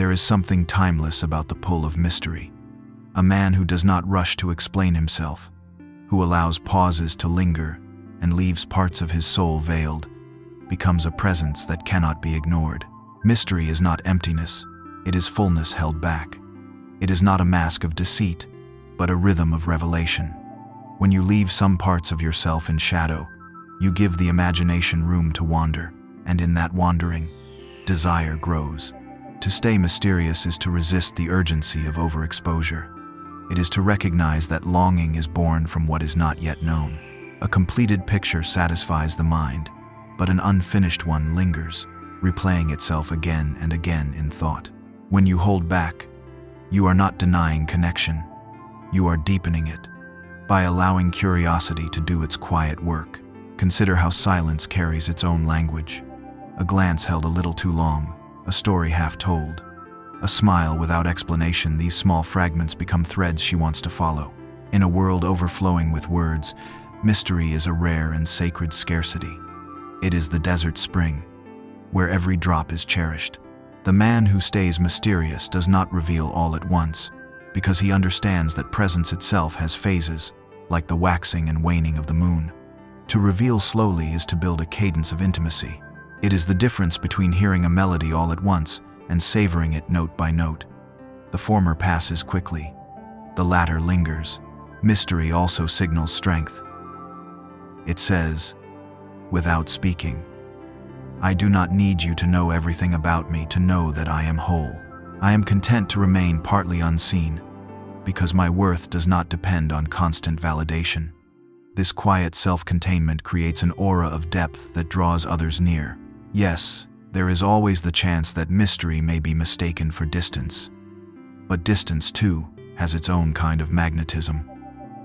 There is something timeless about the pull of mystery. A man who does not rush to explain himself, who allows pauses to linger and leaves parts of his soul veiled, becomes a presence that cannot be ignored. Mystery is not emptiness, it is fullness held back. It is not a mask of deceit, but a rhythm of revelation. When you leave some parts of yourself in shadow, you give the imagination room to wander, and in that wandering, desire grows. To stay mysterious is to resist the urgency of overexposure. It is to recognize that longing is born from what is not yet known. A completed picture satisfies the mind, but an unfinished one lingers, replaying itself again and again in thought. When you hold back, you are not denying connection. You are deepening it, by allowing curiosity to do its quiet work. Consider how silence carries its own language. A glance held a little too long, a story half told, a smile without explanation. These small fragments become threads she wants to follow. In a world overflowing with words, mystery is a rare and sacred scarcity. It is the desert spring, where every drop is cherished. The man who stays mysterious does not reveal all at once, because he understands that presence itself has phases, like the waxing and waning of the moon. To reveal slowly is to build a cadence of intimacy. It is the difference between hearing a melody all at once and savoring it note by note. The former passes quickly, the latter lingers. Mystery also signals strength. It says, without speaking, I do not need you to know everything about me to know that I am whole. I am content to remain partly unseen, because my worth does not depend on constant validation. This quiet self-containment creates an aura of depth that draws others near. Yes, there is always the chance that mystery may be mistaken for distance. But distance, too, has its own kind of magnetism.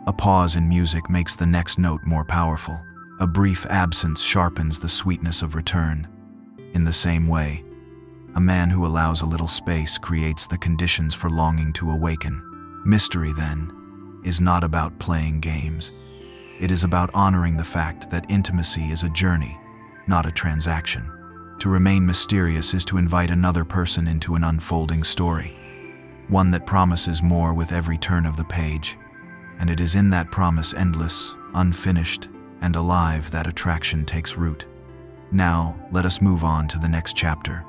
A pause in music makes the next note more powerful. A brief absence sharpens the sweetness of return. In the same way, a man who allows a little space creates the conditions for longing to awaken. Mystery, then, is not about playing games. It is about honoring the fact that intimacy is a journey, not a transaction. To remain mysterious is to invite another person into an unfolding story, one that promises more with every turn of the page. And it is in that promise, endless, unfinished, and alive, that attraction takes root. Now, let us move on to the next chapter,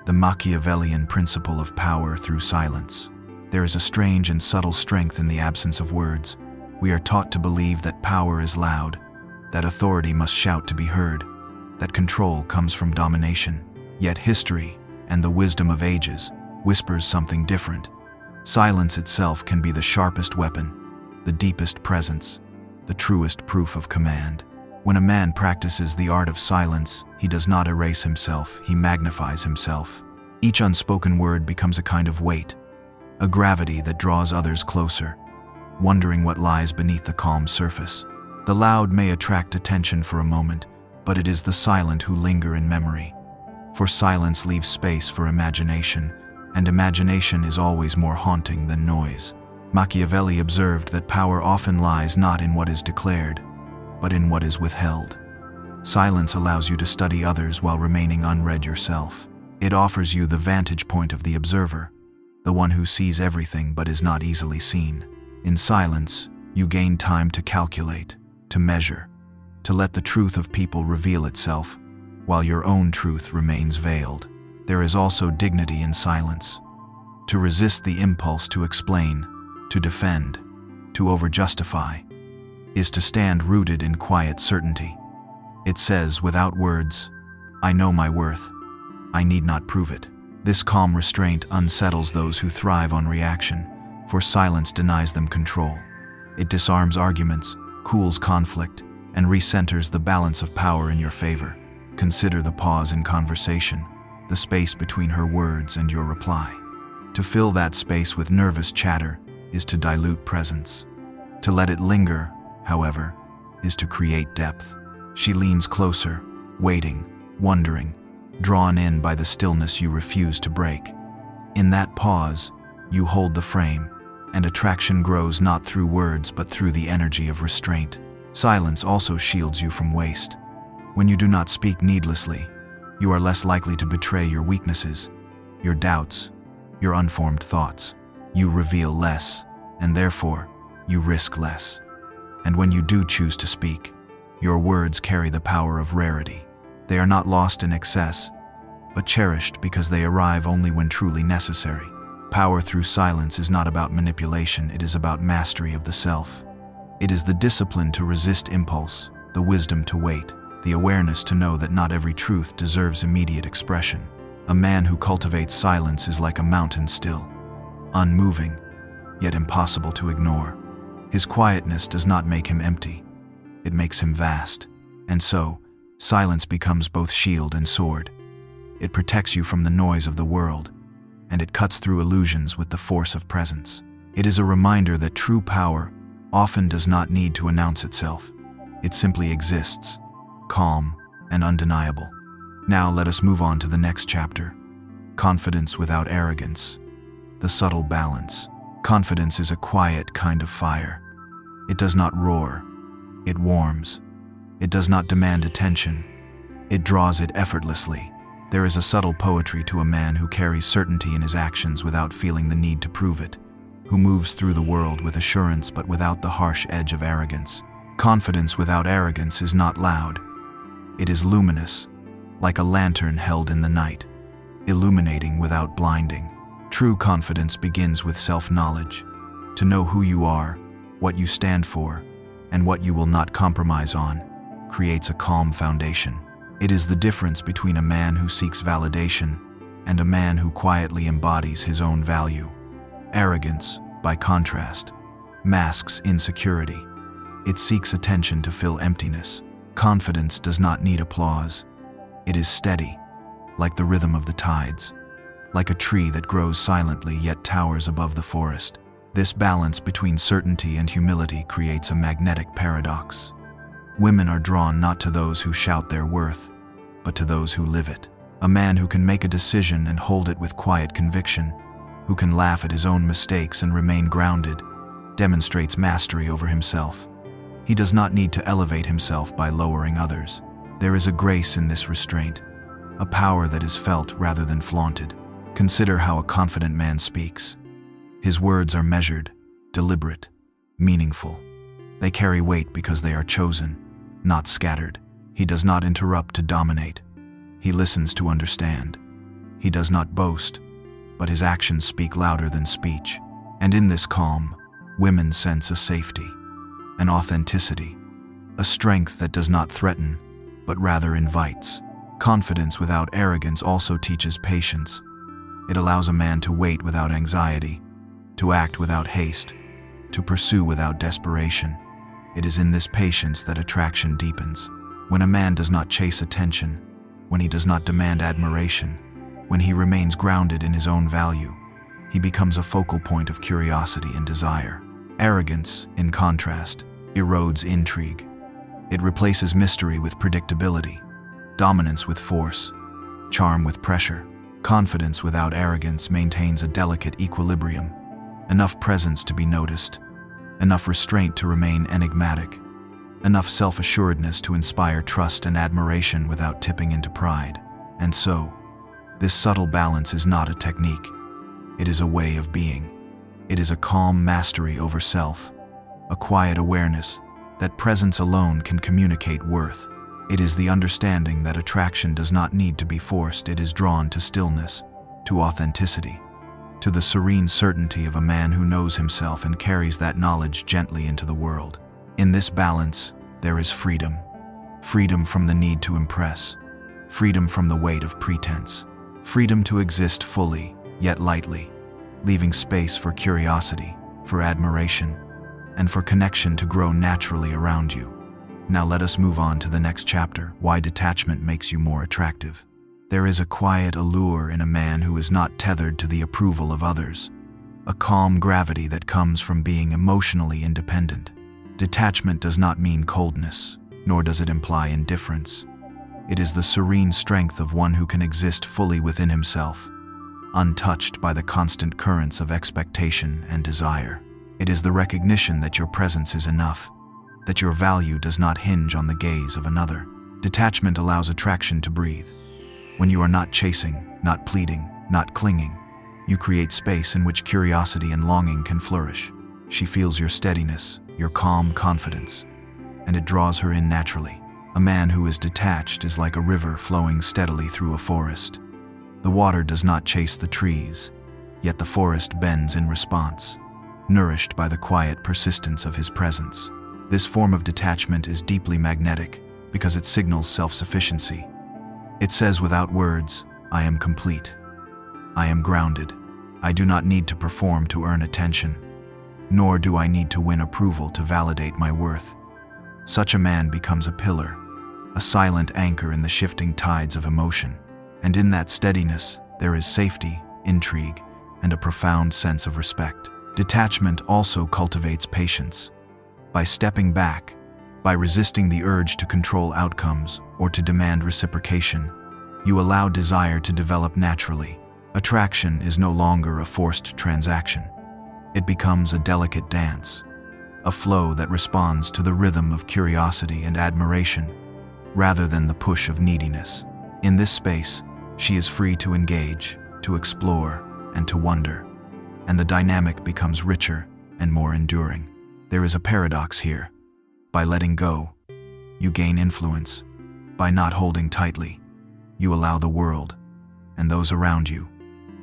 the Machiavellian principle of power through silence. There is a strange and subtle strength in the absence of words. We are taught to believe that power is loud, that authority must shout to be heard, that control comes from domination. Yet history, and the wisdom of ages, whispers something different. Silence itself can be the sharpest weapon, the deepest presence, the truest proof of command. When a man practices the art of silence, he does not erase himself, he magnifies himself. Each unspoken word becomes a kind of weight, a gravity that draws others closer, wondering what lies beneath the calm surface. The loud may attract attention for a moment, but it is the silent who linger in memory. For silence leaves space for imagination, and imagination is always more haunting than noise. Machiavelli observed that power often lies not in what is declared, but in what is withheld. Silence allows you to study others while remaining unread yourself. It offers you the vantage point of the observer, the one who sees everything but is not easily seen. In silence, you gain time to calculate, to measure, to let the truth of people reveal itself, while your own truth remains veiled. There is also dignity in silence. To resist the impulse to explain, to defend, to overjustify, is to stand rooted in quiet certainty. It says, without words, I know my worth. I need not prove it. This calm restraint unsettles those who thrive on reaction, for silence denies them control. It disarms arguments, cools conflict, and recenters the balance of power in your favor. Consider the pause in conversation, the space between her words and your reply. To fill that space with nervous chatter is to dilute presence. To let it linger, however, is to create depth. She leans closer, waiting, wondering, drawn in by the stillness you refuse to break. In that pause, you hold the frame, and attraction grows not through words but through the energy of restraint. Silence also shields you from waste. When you do not speak needlessly, you are less likely to betray your weaknesses, your doubts, your unformed thoughts. You reveal less, and therefore, you risk less. And when you do choose to speak, your words carry the power of rarity. They are not lost in excess, but cherished because they arrive only when truly necessary. Power through silence is not about manipulation, it is about mastery of the self. It is the discipline to resist impulse, the wisdom to wait, the awareness to know that not every truth deserves immediate expression. A man who cultivates silence is like a mountain still, unmoving, yet impossible to ignore. His quietness does not make him empty, it makes him vast. And so, silence becomes both shield and sword. It protects you from the noise of the world, and it cuts through illusions with the force of presence. It is a reminder that true power often does not need to announce itself. It simply exists, calm and undeniable. Now let us move on to the next chapter. Confidence without arrogance. The subtle balance. Confidence is a quiet kind of fire. It does not roar. It warms. It does not demand attention. It draws it effortlessly. There is a subtle poetry to a man who carries certainty in his actions without feeling the need to prove it, who moves through the world with assurance but without the harsh edge of arrogance. Confidence without arrogance is not loud. It is luminous, like a lantern held in the night, illuminating without blinding. True confidence begins with self-knowledge, to know who you are, what you stand for, and what you will not compromise on, creates a calm foundation. It is the difference between a man who seeks validation and a man who quietly embodies his own value. Arrogance, by contrast, masks insecurity. It seeks attention to fill emptiness. Confidence does not need applause. It is steady, like the rhythm of the tides, like a tree that grows silently yet towers above the forest. This balance between certainty and humility creates a magnetic paradox. Women are drawn not to those who shout their worth, but to those who live it. A man who can make a decision and hold it with quiet conviction, who can laugh at his own mistakes and remain grounded, demonstrates mastery over himself. He does not need to elevate himself by lowering others. There is a grace in this restraint, a power that is felt rather than flaunted. Consider how a confident man speaks. His words are measured, deliberate, meaningful. They carry weight because they are chosen, not scattered. He does not interrupt to dominate. He listens to understand. He does not boast, but his actions speak louder than speech. And in this calm, women sense a safety, an authenticity, a strength that does not threaten, but rather invites. Confidence without arrogance also teaches patience. It allows a man to wait without anxiety, to act without haste, to pursue without desperation. It is in this patience that attraction deepens. When a man does not chase attention, when he does not demand admiration, when he remains grounded in his own value, he becomes a focal point of curiosity and desire. Arrogance, in contrast, erodes intrigue. It replaces mystery with predictability, dominance with force, charm with pressure. Confidence without arrogance maintains a delicate equilibrium, enough presence to be noticed, enough restraint to remain enigmatic, enough self-assuredness to inspire trust and admiration without tipping into pride. And so, this subtle balance is not a technique. It is a way of being. It is a calm mastery over self, a quiet awareness that presence alone can communicate worth. It is the understanding that attraction does not need to be forced. It is drawn to stillness, to authenticity, to the serene certainty of a man who knows himself and carries that knowledge gently into the world. In this balance, there is freedom. Freedom from the need to impress. Freedom from the weight of pretense. Freedom to exist fully, yet lightly, leaving space for curiosity, for admiration, and for connection to grow naturally around you. Now let us move on to the next chapter, why detachment makes you more attractive. There is a quiet allure in a man who is not tethered to the approval of others, a calm gravity that comes from being emotionally independent. Detachment does not mean coldness, nor does it imply indifference. It is the serene strength of one who can exist fully within himself, untouched by the constant currents of expectation and desire. It is the recognition that your presence is enough, that your value does not hinge on the gaze of another. Detachment allows attraction to breathe. When you are not chasing, not pleading, not clinging, You create space in which curiosity and longing can flourish. She feels your steadiness, your calm confidence, and it draws her in naturally. A man who is detached is like a river flowing steadily through a forest. The water does not chase the trees, yet the forest bends in response, nourished by the quiet persistence of his presence. This form of detachment is deeply magnetic because it signals self-sufficiency. It says without words, I am complete. I am grounded. I do not need to perform to earn attention, nor do I need to win approval to validate my worth. Such a man becomes a pillar, a silent anchor in the shifting tides of emotion. And in that steadiness, there is safety, intrigue, and a profound sense of respect. Detachment also cultivates patience. By stepping back, by resisting the urge to control outcomes or to demand reciprocation, you allow desire to develop naturally. Attraction is no longer a forced transaction. It becomes a delicate dance, a flow that responds to the rhythm of curiosity and admiration, rather than the push of neediness. In this space, she is free to engage, to explore, and to wonder, and the dynamic becomes richer and more enduring. There is a paradox here. By letting go, you gain influence. By not holding tightly, you allow the world, and those around you,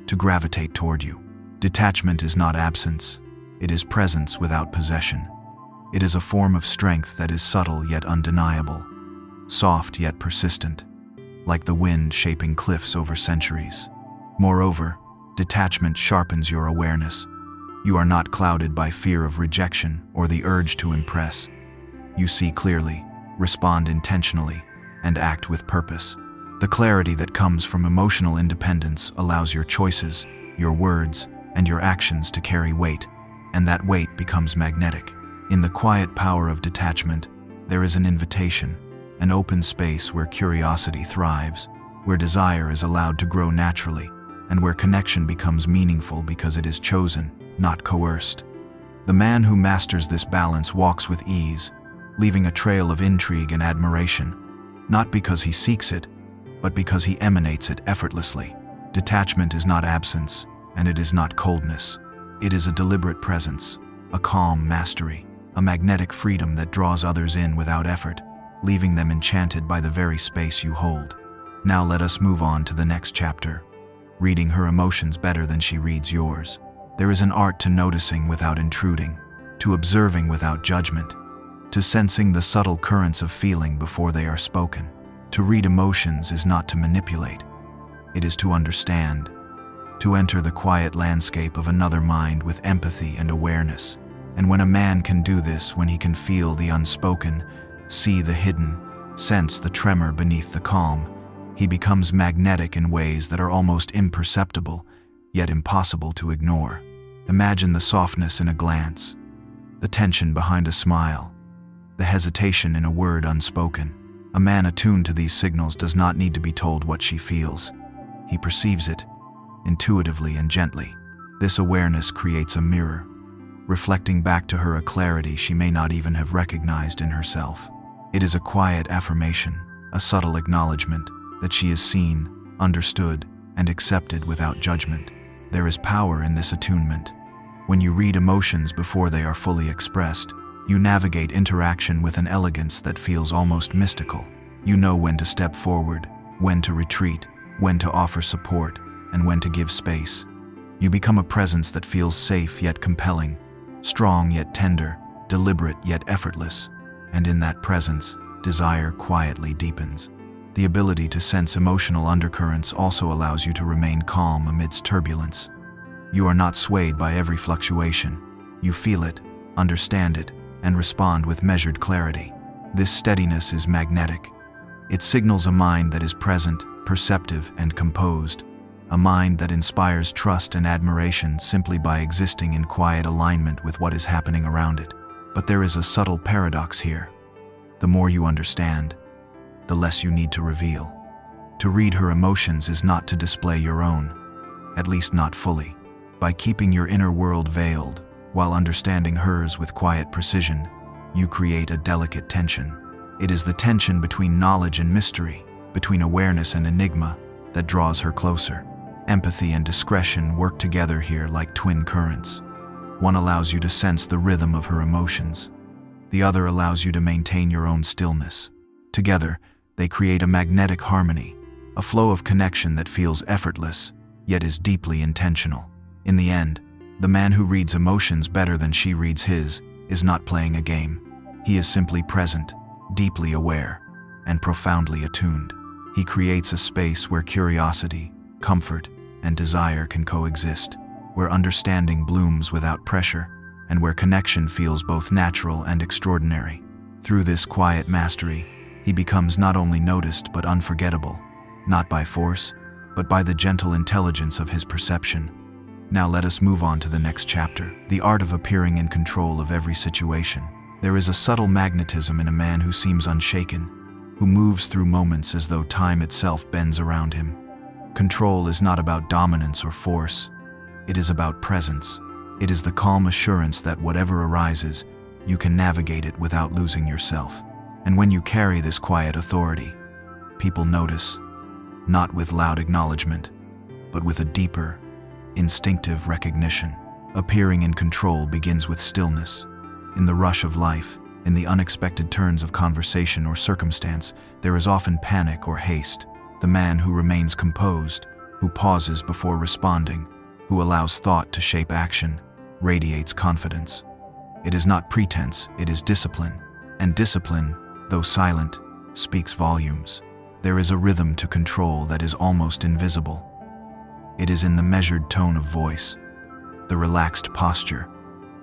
to gravitate toward you. Detachment is not absence, it is presence without possession. It is a form of strength that is subtle yet undeniable, soft yet persistent, like the wind shaping cliffs over centuries. Moreover, detachment sharpens your awareness. You are not clouded by fear of rejection or the urge to impress. You see clearly, respond intentionally, and act with purpose. The clarity that comes from emotional independence allows your choices, your words, and your actions to carry weight, and that weight becomes magnetic. In the quiet power of detachment, there is an invitation, an open space where curiosity thrives, where desire is allowed to grow naturally, and where connection becomes meaningful because it is chosen, not coerced. The man who masters this balance walks with ease, leaving a trail of intrigue and admiration, not because he seeks it, but because he emanates it effortlessly. Detachment is not absence, and it is not coldness. It is a deliberate presence, a calm mastery, a magnetic freedom that draws others in without effort, leaving them enchanted by the very space you hold. Now let us move on to the next chapter. Reading her emotions better than she reads yours. There is an art to noticing without intruding, to observing without judgment, to sensing the subtle currents of feeling before they are spoken. To read emotions is not to manipulate. It is to understand, to enter the quiet landscape of another mind with empathy and awareness. And when a man can do this, when he can feel the unspoken, see the hidden, sense the tremor beneath the calm, he becomes magnetic in ways that are almost imperceptible, yet impossible to ignore. Imagine the softness in a glance, the tension behind a smile, the hesitation in a word unspoken. A man attuned to these signals does not need to be told what she feels. He perceives it, intuitively and gently. This awareness creates a mirror, reflecting back to her a clarity she may not even have recognized in herself. It is a quiet affirmation, a subtle acknowledgement that she is seen, understood, and accepted without judgment. There is power in this attunement. When you read emotions before they are fully expressed, you navigate interaction with an elegance that feels almost mystical. You know when to step forward, when to retreat, when to offer support, and when to give space. You become a presence that feels safe yet compelling, strong yet tender, deliberate yet effortless. And in that presence, desire quietly deepens. The ability to sense emotional undercurrents also allows you to remain calm amidst turbulence. You are not swayed by every fluctuation. You feel it, understand it, and respond with measured clarity. This steadiness is magnetic. It signals a mind that is present, perceptive, and composed, a mind that inspires trust and admiration simply by existing in quiet alignment with what is happening around it. But there is a subtle paradox here. The more you understand, the less you need to reveal. To read her emotions is not to display your own, at least not fully. By keeping your inner world veiled, while understanding hers with quiet precision, you create a delicate tension. It is the tension between knowledge and mystery, between awareness and enigma, that draws her closer. Empathy and discretion work together here like twin currents. One allows you to sense the rhythm of her emotions. The other allows you to maintain your own stillness. Together, they create a magnetic harmony, a flow of connection that feels effortless, yet is deeply intentional. In the end, the man who reads emotions better than she reads his is not playing a game. He is simply present, deeply aware, and profoundly attuned. He creates a space where curiosity, comfort, and desire can coexist, where understanding blooms without pressure, and where connection feels both natural and extraordinary. Through this quiet mastery, he becomes not only noticed but unforgettable, not by force, but by the gentle intelligence of his perception. Now let us move on to the next chapter, the art of appearing in control of every situation. There is a subtle magnetism in a man who seems unshaken, who moves through moments as though time itself bends around him. Control is not about dominance or force. It is about presence. It is the calm assurance that whatever arises, you can navigate it without losing yourself. And when you carry this quiet authority, people notice, not with loud acknowledgement, but with a deeper, instinctive recognition. Appearing in control begins with stillness. In the rush of life, in the unexpected turns of conversation or circumstance, there is often panic or haste. The man who remains composed, who pauses before responding, who allows thought to shape action, radiates confidence. It is not pretense, it is discipline. And discipline, though silent, speaks volumes. There is a rhythm to control that is almost invisible. It is in the measured tone of voice, the relaxed posture,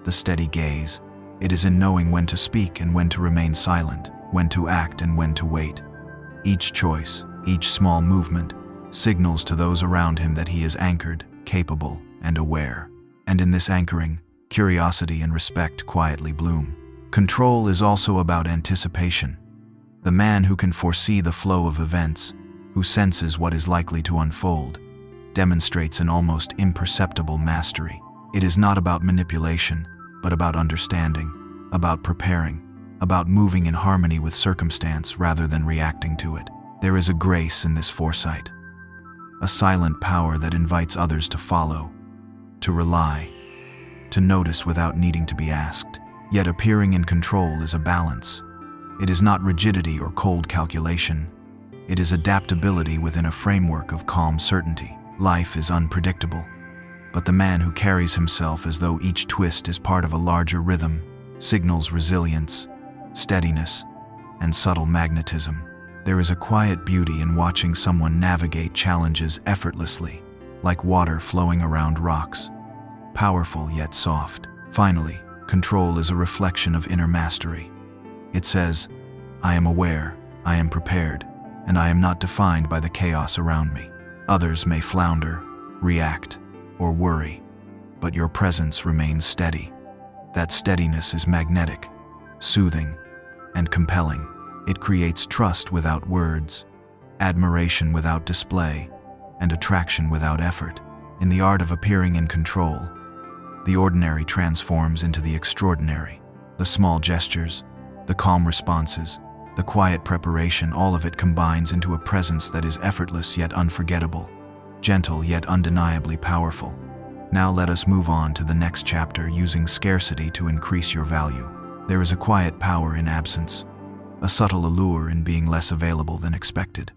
the steady gaze. It is in knowing when to speak and when to remain silent, when to act and when to wait. Each choice, each small movement, signals to those around him that he is anchored, capable, and aware. And in this anchoring, curiosity and respect quietly bloom. Control is also about anticipation. The man who can foresee the flow of events, who senses what is likely to unfold, demonstrates an almost imperceptible mastery. It is not about manipulation, but about understanding, about preparing, about moving in harmony with circumstance rather than reacting to it. There is a grace in this foresight, a silent power that invites others to follow, to rely, to notice without needing to be asked. Yet appearing in control is a balance. It is not rigidity or cold calculation. It is adaptability within a framework of calm certainty. Life is unpredictable, but the man who carries himself as though each twist is part of a larger rhythm signals resilience, steadiness, and subtle magnetism. There is a quiet beauty in watching someone navigate challenges effortlessly, like water flowing around rocks, powerful yet soft. Finally, control is a reflection of inner mastery. It says, I am aware, I am prepared, and I am not defined by the chaos around me. Others may flounder, react, or worry, but your presence remains steady. That steadiness is magnetic, soothing, and compelling. It creates trust without words, admiration without display, and attraction without effort. In the art of appearing in control, the ordinary transforms into the extraordinary. The small gestures, the calm responses, the quiet preparation, all of it combines into a presence that is effortless yet unforgettable, gentle yet undeniably powerful. Now let us move on to the next chapter, using scarcity to increase your value. There is a quiet power in absence, a subtle allure in being less available than expected.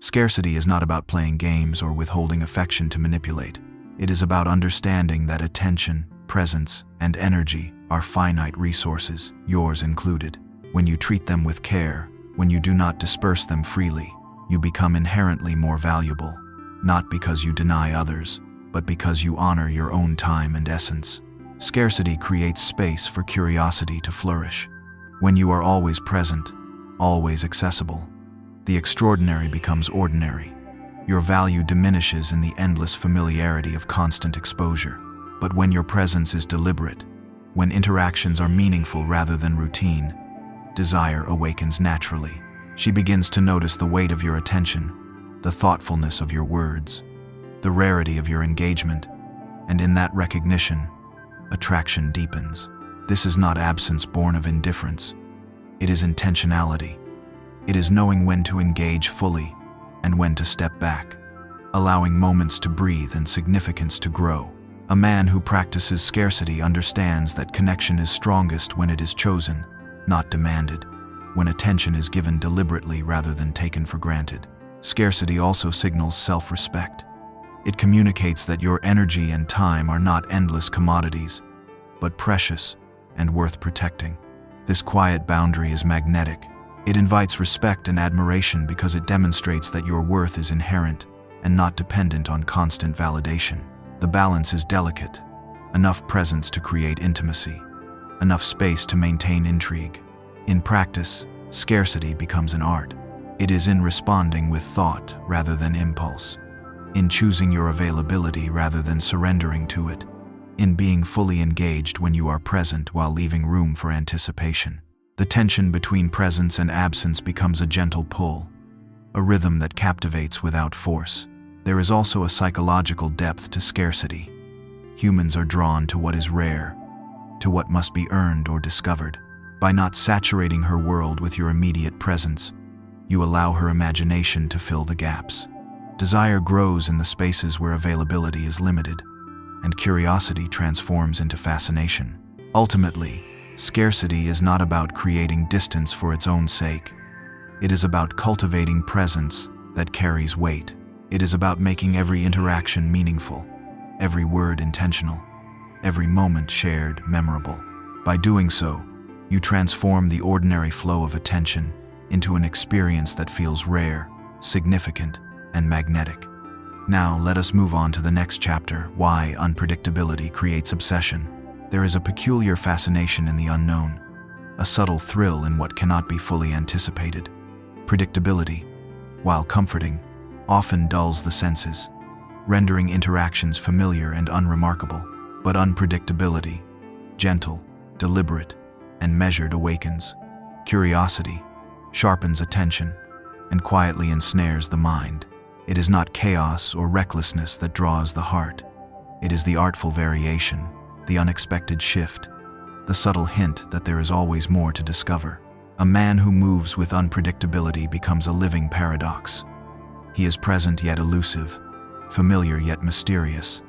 Scarcity is not about playing games or withholding affection to manipulate. It is about understanding that attention, presence, and energy are finite resources, yours included. When you treat them with care, when you do not disperse them freely, you become inherently more valuable, not because you deny others, but because you honor your own time and essence. Scarcity creates space for curiosity to flourish. When you are always present, always accessible, the extraordinary becomes ordinary. Your value diminishes in the endless familiarity of constant exposure. But when your presence is deliberate, when interactions are meaningful rather than routine, desire awakens naturally. She begins to notice the weight of your attention, the thoughtfulness of your words, the rarity of your engagement, and in that recognition, attraction deepens. This is not absence born of indifference. It is intentionality. It is knowing when to engage fully and when to step back. allowing moments to breathe and significance to grow. A man who practices scarcity understands that connection is strongest when it is chosen, not demanded, when attention is given deliberately rather than taken for granted. Scarcity also signals self-respect. It communicates that your energy and time are not endless commodities, but precious and worth protecting. This quiet boundary is magnetic. It invites respect and admiration because it demonstrates that your worth is inherent and not dependent on constant validation. The balance is delicate. Enough presence to create intimacy, enough space to maintain intrigue. In practice, scarcity becomes an art. It is in responding with thought rather than impulse, in choosing your availability rather than surrendering to it, in being fully engaged when you are present while leaving room for anticipation. The tension between presence and absence becomes a gentle pull, a rhythm that captivates without force. There is also a psychological depth to scarcity. Humans are drawn to what is rare, to what must be earned or discovered. By not saturating her world with your immediate presence, you allow her imagination to fill the gaps. Desire grows in the spaces where availability is limited, and curiosity transforms into fascination. Ultimately, scarcity is not about creating distance for its own sake. It is about cultivating presence that carries weight. It is about making every interaction meaningful, every word intentional, every moment shared memorable. By doing so, you transform the ordinary flow of attention into an experience that feels rare, significant, and magnetic. Now, let us move on to the next chapter, Why Unpredictability Creates Obsession. There is a peculiar fascination in the unknown, a subtle thrill in what cannot be fully anticipated. Predictability, while comforting, often dulls the senses, rendering interactions familiar and unremarkable. But unpredictability, gentle, deliberate, and measured, awakens curiosity, sharpens attention, and quietly ensnares the mind. It is not chaos or recklessness that draws the heart. It is the artful variation, the unexpected shift, the subtle hint that there is always more to discover. A man who moves with unpredictability becomes a living paradox. He is present yet elusive, familiar yet mysterious,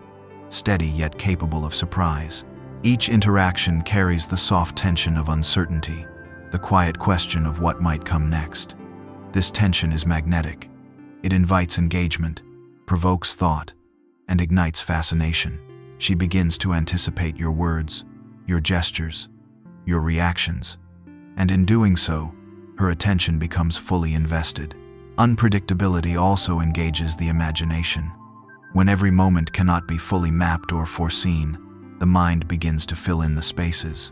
steady yet capable of surprise. Each interaction carries the soft tension of uncertainty, the quiet question of what might come next. This tension is magnetic. It invites engagement, provokes thought, and ignites fascination. She begins to anticipate your words, your gestures, your reactions, and in doing so, her attention becomes fully invested. Unpredictability also engages the imagination. When every moment cannot be fully mapped or foreseen, the mind begins to fill in the spaces,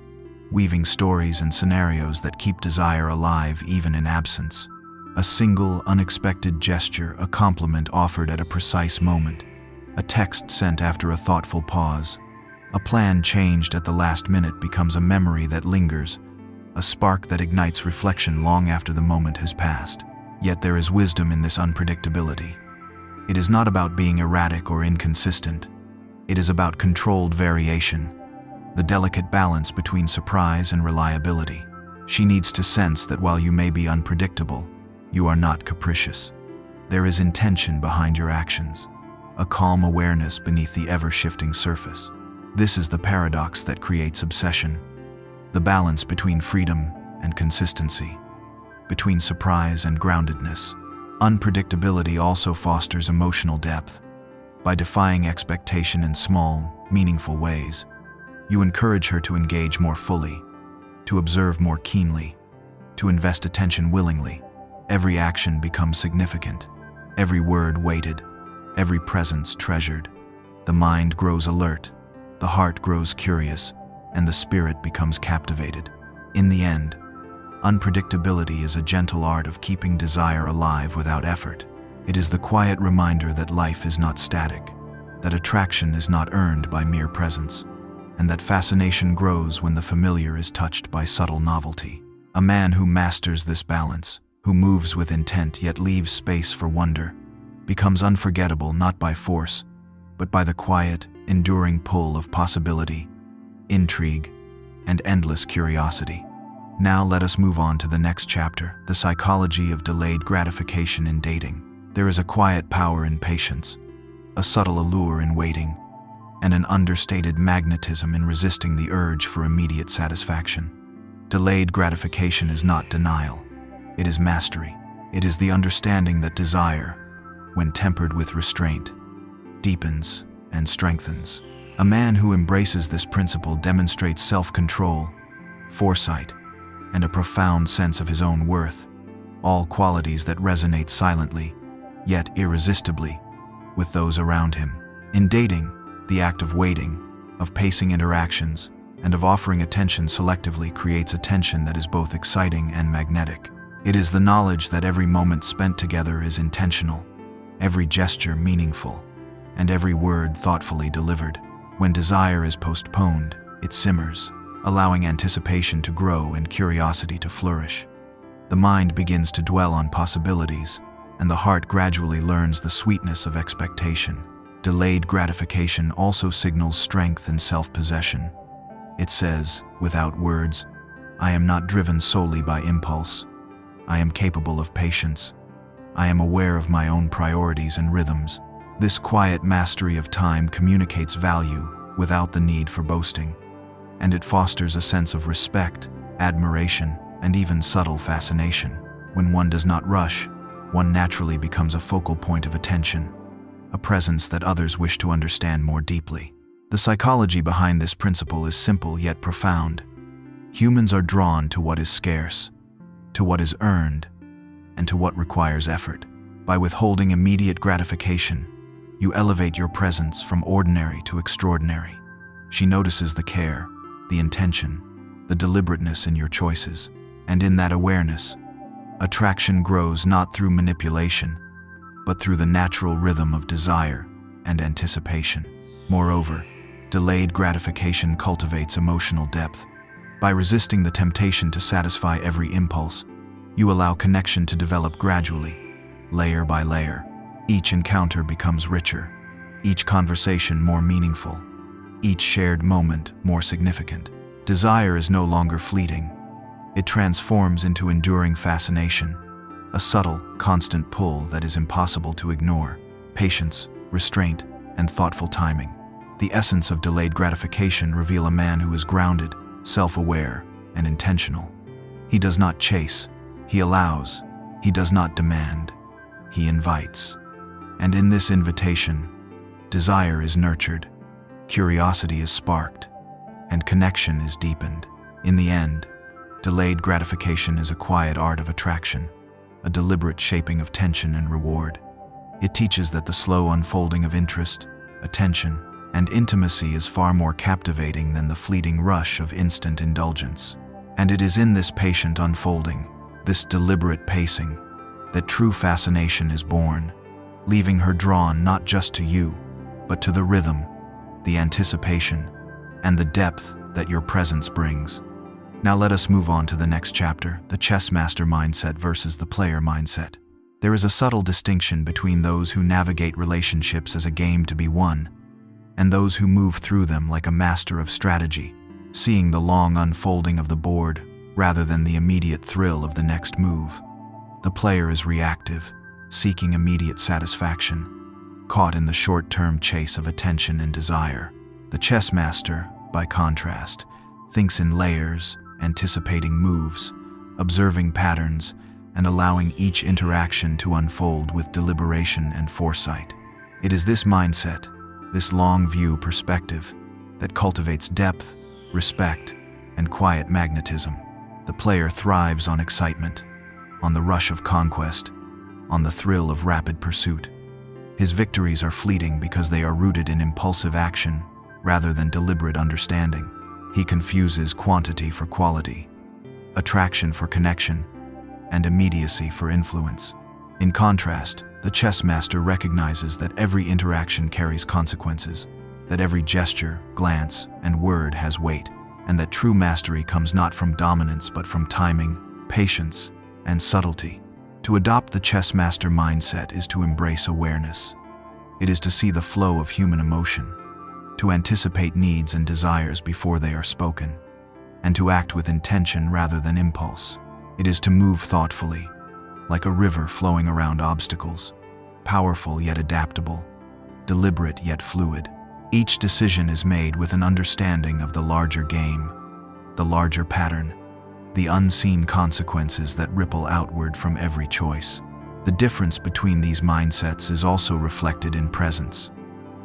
weaving stories and scenarios that keep desire alive even in absence. A single, unexpected gesture, a compliment offered at a precise moment, a text sent after a thoughtful pause, a plan changed at the last minute becomes a memory that lingers, a spark that ignites reflection long after the moment has passed. Yet there is wisdom in this unpredictability. It is not about being erratic or inconsistent. It is about controlled variation, the delicate balance between surprise and reliability. She needs to sense that while you may be unpredictable, you are not capricious. There is intention behind your actions, a calm awareness beneath the ever-shifting surface. This is the paradox that creates obsession, the balance between freedom and consistency, between surprise and groundedness. Unpredictability also fosters emotional depth. By defying expectation in small, meaningful ways, you encourage her to engage more fully, to observe more keenly, to invest attention willingly. Every action becomes significant, every word weighted, every presence treasured. The mind grows alert, the heart grows curious, and the spirit becomes captivated. In the end, unpredictability is a gentle art of keeping desire alive without effort. It is the quiet reminder that life is not static, that attraction is not earned by mere presence, and that fascination grows when the familiar is touched by subtle novelty. A man who masters this balance, who moves with intent yet leaves space for wonder, becomes unforgettable not by force, but by the quiet, enduring pull of possibility, intrigue, and endless curiosity. Now let us move on to the next chapter, the psychology of delayed gratification in dating. There is a quiet power in patience, a subtle allure in waiting, and an understated magnetism in resisting the urge for immediate satisfaction. Delayed gratification is not denial. It is mastery. It is the understanding that desire, when tempered with restraint, deepens and strengthens. A man who embraces this principle demonstrates self-control, foresight, and a profound sense of his own worth, all qualities that resonate silently, yet irresistibly, with those around him. In dating, the act of waiting, of pacing interactions, and of offering attention selectively creates a tension that is both exciting and magnetic. It is the knowledge that every moment spent together is intentional, every gesture meaningful, and every word thoughtfully delivered. When desire is postponed, it simmers, allowing anticipation to grow and curiosity to flourish. The mind begins to dwell on possibilities, and the heart gradually learns the sweetness of expectation. Delayed gratification also signals strength and self-possession. It says, without words, I am not driven solely by impulse. I am capable of patience. I am aware of my own priorities and rhythms. This quiet mastery of time communicates value without the need for boasting, and it fosters a sense of respect, admiration, and even subtle fascination. When one does not rush, one naturally becomes a focal point of attention, a presence that others wish to understand more deeply. The psychology behind this principle is simple yet profound. Humans are drawn to what is scarce, to what is earned, and to what requires effort. By withholding immediate gratification, you elevate your presence from ordinary to extraordinary. She notices the care, the intention, the deliberateness in your choices, and in that awareness, attraction grows not through manipulation, but through the natural rhythm of desire and anticipation. Moreover, delayed gratification cultivates emotional depth. By resisting the temptation to satisfy every impulse, you allow connection to develop gradually, layer by layer. Each encounter becomes richer, each conversation more meaningful, each shared moment more significant. Desire is no longer fleeting. It transforms into enduring fascination, a subtle, constant pull that is impossible to ignore. Patience, restraint, and thoughtful timing, the essence of delayed gratification, reveal a man who is grounded, self-aware, and intentional. He does not chase, he allows. He does not demand, he invites. And in this invitation, desire is nurtured, curiosity is sparked, and connection is deepened. In the end, delayed gratification is a quiet art of attraction, a deliberate shaping of tension and reward. It teaches that the slow unfolding of interest, attention, and intimacy is far more captivating than the fleeting rush of instant indulgence. And it is in this patient unfolding, this deliberate pacing, that true fascination is born, leaving her drawn not just to you, but to the rhythm, the anticipation, and the depth that your presence brings. Now let us move on to the next chapter, the chess master mindset versus the player mindset. There is a subtle distinction between those who navigate relationships as a game to be won, and those who move through them like a master of strategy, seeing the long unfolding of the board rather than the immediate thrill of the next move. The player is reactive, seeking immediate satisfaction, caught in the short-term chase of attention and desire. The chess master, by contrast, thinks in layers, anticipating moves, observing patterns, and allowing each interaction to unfold with deliberation and foresight. It is this mindset, this long-view perspective, that cultivates depth, respect, and quiet magnetism. The player thrives on excitement, on the rush of conquest, on the thrill of rapid pursuit. His victories are fleeting because they are rooted in impulsive action rather than deliberate understanding. He confuses quantity for quality, attraction for connection, and immediacy for influence. In contrast, the chess master recognizes that every interaction carries consequences, that every gesture, glance, and word has weight, and that true mastery comes not from dominance but from timing, patience, and subtlety. To adopt the chess master mindset is to embrace awareness. It is to see the flow of human emotion, to anticipate needs and desires before they are spoken, and to act with intention rather than impulse. It is to move thoughtfully, like a river flowing around obstacles, powerful yet adaptable, deliberate yet fluid. Each decision is made with an understanding of the larger game, the larger pattern, the unseen consequences that ripple outward from every choice. The difference between these mindsets is also reflected in presence.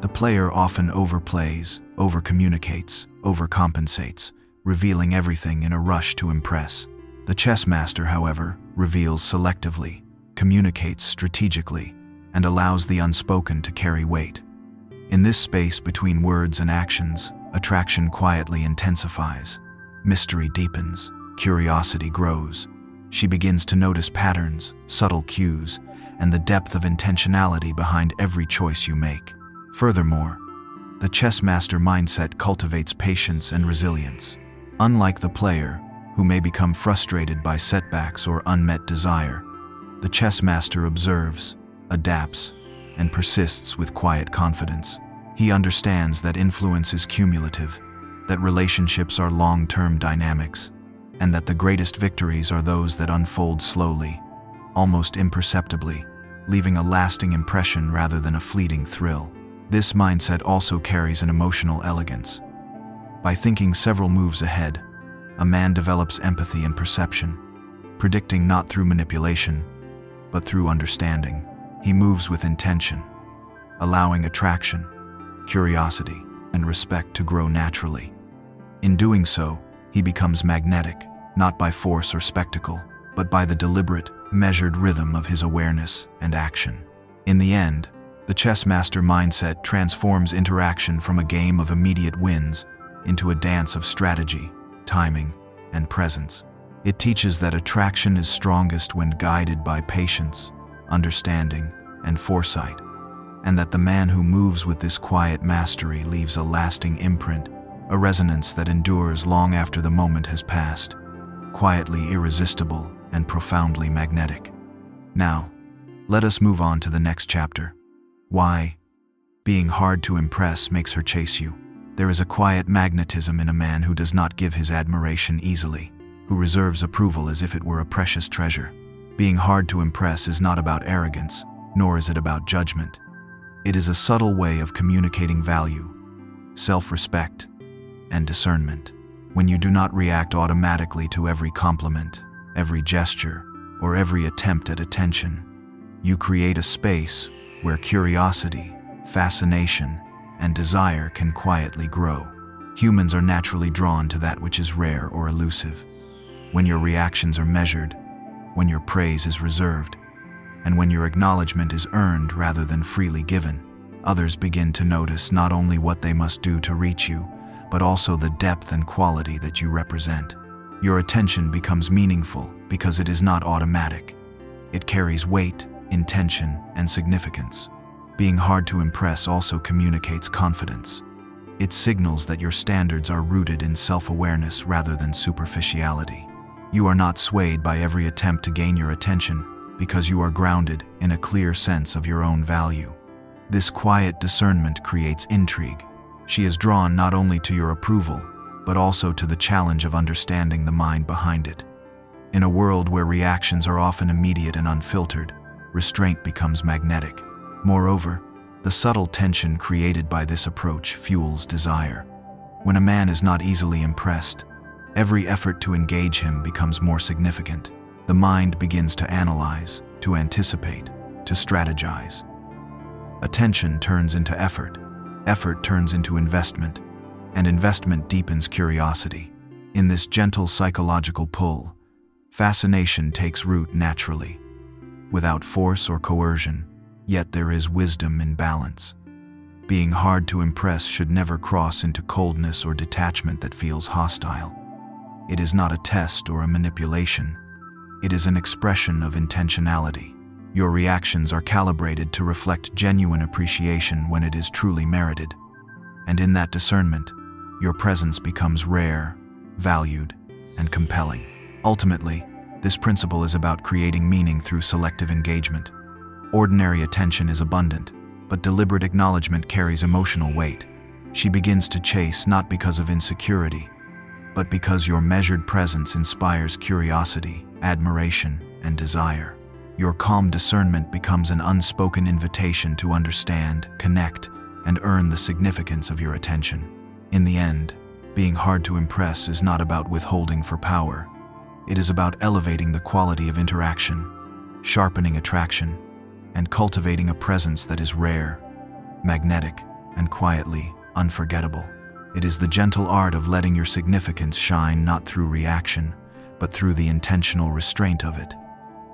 The player often overplays, overcommunicates, overcompensates, revealing everything in a rush to impress. The chess master, however, reveals selectively, communicates strategically, and allows the unspoken to carry weight. In this space between words and actions, attraction quietly intensifies, mystery deepens, curiosity grows. She begins to notice patterns, subtle cues, and the depth of intentionality behind every choice you make. Furthermore, the chess master mindset cultivates patience and resilience. Unlike the player, who may become frustrated by setbacks or unmet desire, the chess master observes, adapts, and persists with quiet confidence. He understands that influence is cumulative, that relationships are long-term dynamics, and that the greatest victories are those that unfold slowly, almost imperceptibly, leaving a lasting impression rather than a fleeting thrill. This mindset also carries an emotional elegance. By thinking several moves ahead, a man develops empathy and perception, predicting not through manipulation, but through understanding. He moves with intention, allowing attraction, curiosity, and respect to grow naturally. In doing so, he becomes magnetic, not by force or spectacle, but by the deliberate, measured rhythm of his awareness and action. In the end, the chess master mindset transforms interaction from a game of immediate wins into a dance of strategy, timing, and presence. It teaches that attraction is strongest when guided by patience, understanding, and foresight, and that the man who moves with this quiet mastery leaves a lasting imprint, a resonance that endures long after the moment has passed, quietly irresistible and profoundly magnetic. Now, let us move on to the next chapter. Why being hard to impress makes her chase you. There is a quiet magnetism in a man who does not give his admiration easily, who reserves approval as if it were a precious treasure. Being hard to impress is not about arrogance, nor is it about judgment. It is a subtle way of communicating value, self-respect, and discernment. When you do not react automatically to every compliment, every gesture, or every attempt at attention, you create a space where curiosity, fascination, and desire can quietly grow. Humans are naturally drawn to that which is rare or elusive. When your reactions are measured, when your praise is reserved, and when your acknowledgement is earned rather than freely given, others begin to notice not only what they must do to reach you, but also the depth and quality that you represent. Your attention becomes meaningful because it is not automatic. It carries weight, intention, and significance. Being hard to impress also communicates confidence. It signals that your standards are rooted in self-awareness rather than superficiality. You are not swayed by every attempt to gain your attention because you are grounded in a clear sense of your own value. This quiet discernment creates intrigue. She is drawn not only to your approval, but also to the challenge of understanding the mind behind it. In a world where reactions are often immediate and unfiltered, restraint becomes magnetic. Moreover, the subtle tension created by this approach fuels desire. When a man is not easily impressed, every effort to engage him becomes more significant. The mind begins to analyze, to anticipate, to strategize. Attention turns into effort, effort turns into investment, and investment deepens curiosity. In this gentle psychological pull, fascination takes root naturally, without force or coercion, yet there is wisdom in balance. Being hard to impress should never cross into coldness or detachment that feels hostile. It is not a test or a manipulation. It is an expression of intentionality. Your reactions are calibrated to reflect genuine appreciation when it is truly merited. And in that discernment, your presence becomes rare, valued, and compelling. Ultimately, this principle is about creating meaning through selective engagement. Ordinary attention is abundant, but deliberate acknowledgement carries emotional weight. She begins to chase not because of insecurity, but because your measured presence inspires curiosity, admiration, and desire. Your calm discernment becomes an unspoken invitation to understand, connect, and earn the significance of your attention. In the end, being hard to impress is not about withholding for power. It is about elevating the quality of interaction, sharpening attraction, and cultivating a presence that is rare, magnetic, and quietly unforgettable. It is the gentle art of letting your significance shine not through reaction, but through the intentional restraint of it.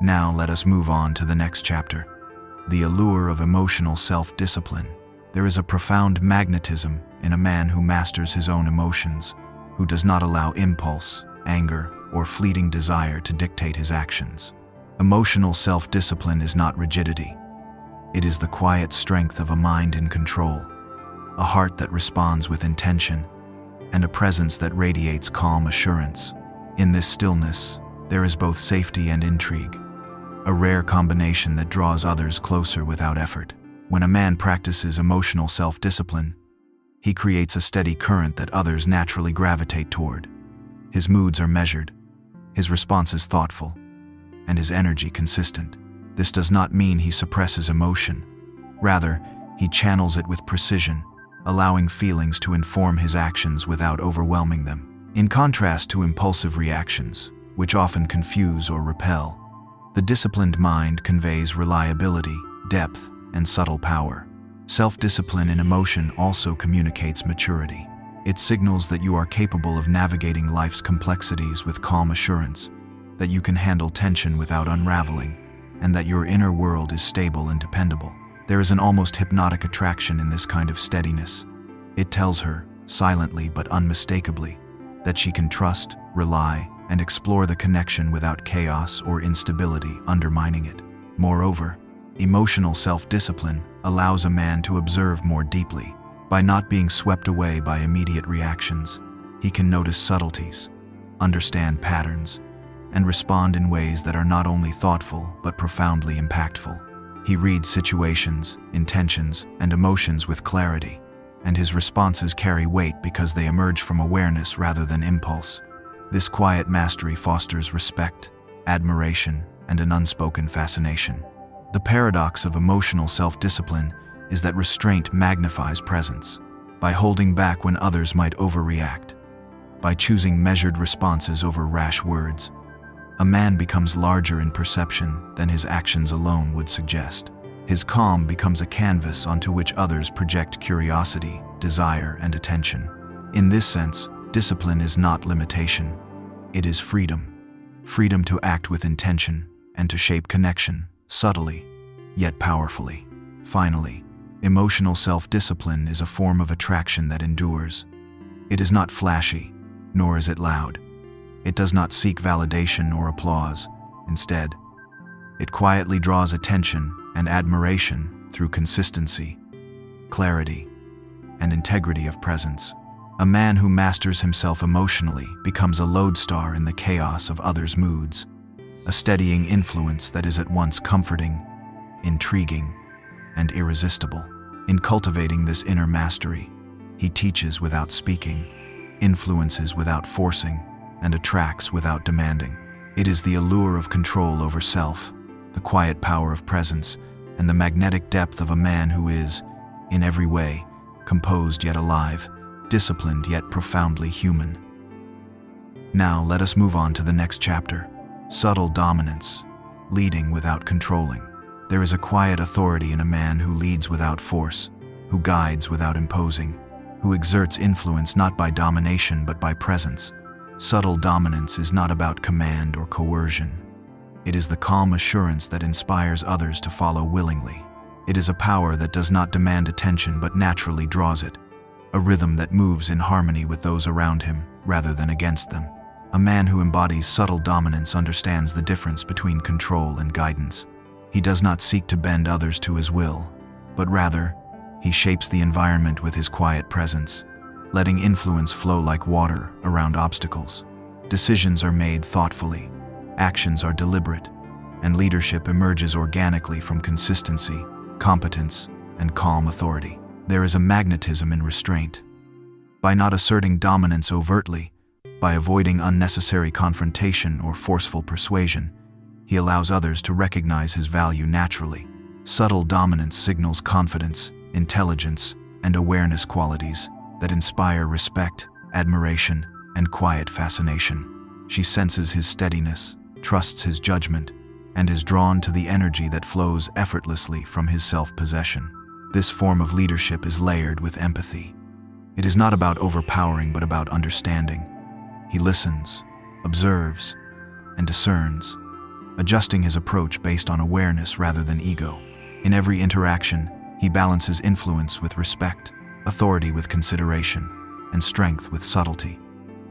Now let us move on to the next chapter. The allure of emotional self-discipline. There is a profound magnetism in a man who masters his own emotions, who does not allow impulse, anger, or fleeting desire to dictate his actions. Emotional self-discipline is not rigidity. It is the quiet strength of a mind in control, a heart that responds with intention, and a presence that radiates calm assurance. In this stillness, there is both safety and intrigue, a rare combination that draws others closer without effort. When a man practices emotional self-discipline, he creates a steady current that others naturally gravitate toward. His moods are measured, his responses thoughtful, and his energy consistent. This does not mean he suppresses emotion. Rather, he channels it with precision, allowing feelings to inform his actions without overwhelming them. In contrast to impulsive reactions, which often confuse or repel, the disciplined mind conveys reliability, depth, and subtle power. Self-discipline in emotion also communicates maturity. It signals that you are capable of navigating life's complexities with calm assurance, that you can handle tension without unraveling, and that your inner world is stable and dependable. There is an almost hypnotic attraction in this kind of steadiness. It tells her, silently but unmistakably, that she can trust, rely, and explore the connection without chaos or instability undermining it. Moreover, emotional self-discipline allows a man to observe more deeply. By not being swept away by immediate reactions, he can notice subtleties, understand patterns, and respond in ways that are not only thoughtful but profoundly impactful. He reads situations, intentions, and emotions with clarity, and his responses carry weight because they emerge from awareness rather than impulse. This quiet mastery fosters respect, admiration, and an unspoken fascination. The paradox of emotional self-discipline is that restraint magnifies presence. By holding back when others might overreact, by choosing measured responses over rash words, a man becomes larger in perception than his actions alone would suggest. His calm becomes a canvas onto which others project curiosity, desire, and attention. In this sense, discipline is not limitation. It is freedom. Freedom to act with intention and to shape connection, subtly, yet powerfully. Finally, emotional self-discipline is a form of attraction that endures. It is not flashy, nor is it loud. It does not seek validation or applause. Instead, it quietly draws attention and admiration through consistency, clarity, and integrity of presence. A man who masters himself emotionally becomes a lodestar in the chaos of others' moods, a steadying influence that is at once comforting, intriguing, and irresistible. In cultivating this inner mastery, he teaches without speaking, influences without forcing, and attracts without demanding. It is the allure of control over self, the quiet power of presence, and the magnetic depth of a man who is, in every way, composed yet alive, disciplined yet profoundly human. Now let us move on to the next chapter. Subtle dominance, leading without controlling. There is a quiet authority in a man who leads without force, who guides without imposing, who exerts influence not by domination but by presence. Subtle dominance is not about command or coercion. It is the calm assurance that inspires others to follow willingly. It is a power that does not demand attention but naturally draws it, a rhythm that moves in harmony with those around him rather than against them. A man who embodies subtle dominance understands the difference between control and guidance. He does not seek to bend others to his will, but rather, he shapes the environment with his quiet presence, letting influence flow like water around obstacles. Decisions are made thoughtfully, actions are deliberate, and leadership emerges organically from consistency, competence, and calm authority. There is a magnetism in restraint. By not asserting dominance overtly, by avoiding unnecessary confrontation or forceful persuasion, he allows others to recognize his value naturally. Subtle dominance signals confidence, intelligence, and awareness qualities that inspire respect, admiration, and quiet fascination. She senses his steadiness, trusts his judgment, and is drawn to the energy that flows effortlessly from his self-possession. This form of leadership is layered with empathy. It is not about overpowering but about understanding. He listens, observes, and discerns, adjusting his approach based on awareness rather than ego. In every interaction, he balances influence with respect, authority with consideration, and strength with subtlety.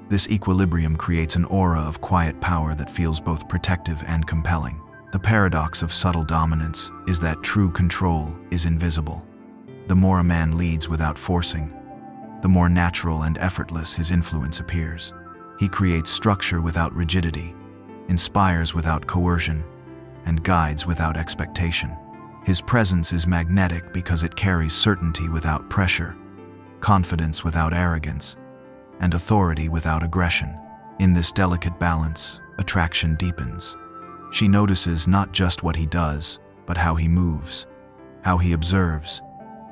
This equilibrium creates an aura of quiet power that feels both protective and compelling. The paradox of subtle dominance is that true control is invisible. The more a man leads without forcing, the more natural and effortless his influence appears. He creates structure without rigidity, inspires without coercion, and guides without expectation. His presence is magnetic because it carries certainty without pressure, confidence without arrogance, and authority without aggression. In this delicate balance, attraction deepens. She notices not just what he does, but how he moves, how he observes,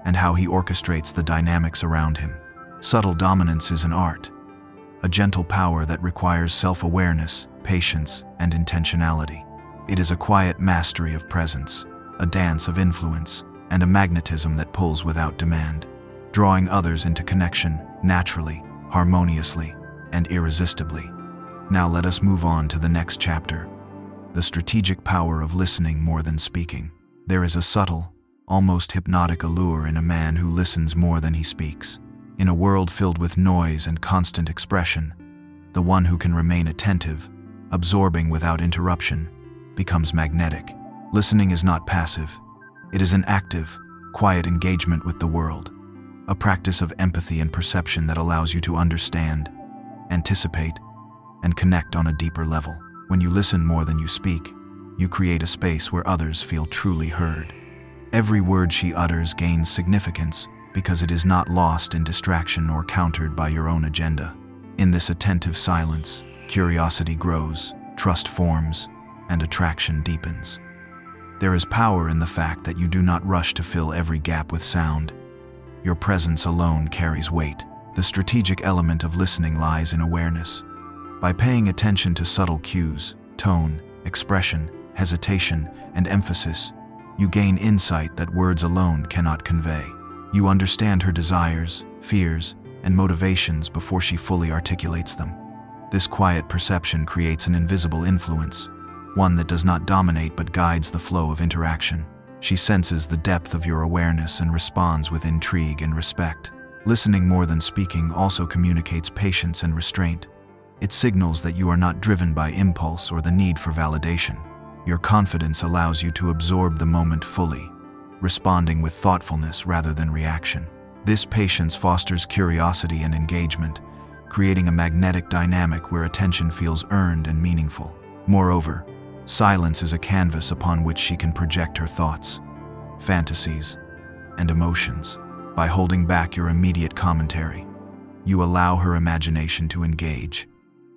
and how he orchestrates the dynamics around him. Subtle dominance is an art, a gentle power that requires self-awareness, patience, and intentionality. It is a quiet mastery of presence, a dance of influence, and a magnetism that pulls without demand, drawing others into connection naturally, harmoniously, and irresistibly. Now let us move on to the next chapter, the strategic power of listening more than speaking. There is a subtle, almost hypnotic allure in a man who listens more than he speaks. In a world filled with noise and constant expression, the one who can remain attentive, absorbing without interruption, becomes magnetic. Listening is not passive. It is an active, quiet engagement with the world, a practice of empathy and perception that allows you to understand, anticipate, and connect on a deeper level. When you listen more than you speak, you create a space where others feel truly heard. Every word she utters gains significance because it is not lost in distraction or countered by your own agenda. In this attentive silence, curiosity grows, trust forms, and attraction deepens. There is power in the fact that you do not rush to fill every gap with sound. Your presence alone carries weight. The strategic element of listening lies in awareness. By paying attention to subtle cues, tone, expression, hesitation, and emphasis, you gain insight that words alone cannot convey. You understand her desires, fears, and motivations before she fully articulates them. This quiet perception creates an invisible influence, one that does not dominate but guides the flow of interaction. She senses the depth of your awareness and responds with intrigue and respect. Listening more than speaking also communicates patience and restraint. It signals that you are not driven by impulse or the need for validation. Your confidence allows you to absorb the moment fully, responding with thoughtfulness rather than reaction. This patience fosters curiosity and engagement, creating a magnetic dynamic where attention feels earned and meaningful. Moreover, silence is a canvas upon which she can project her thoughts, fantasies, and emotions. By holding back your immediate commentary, you allow her imagination to engage,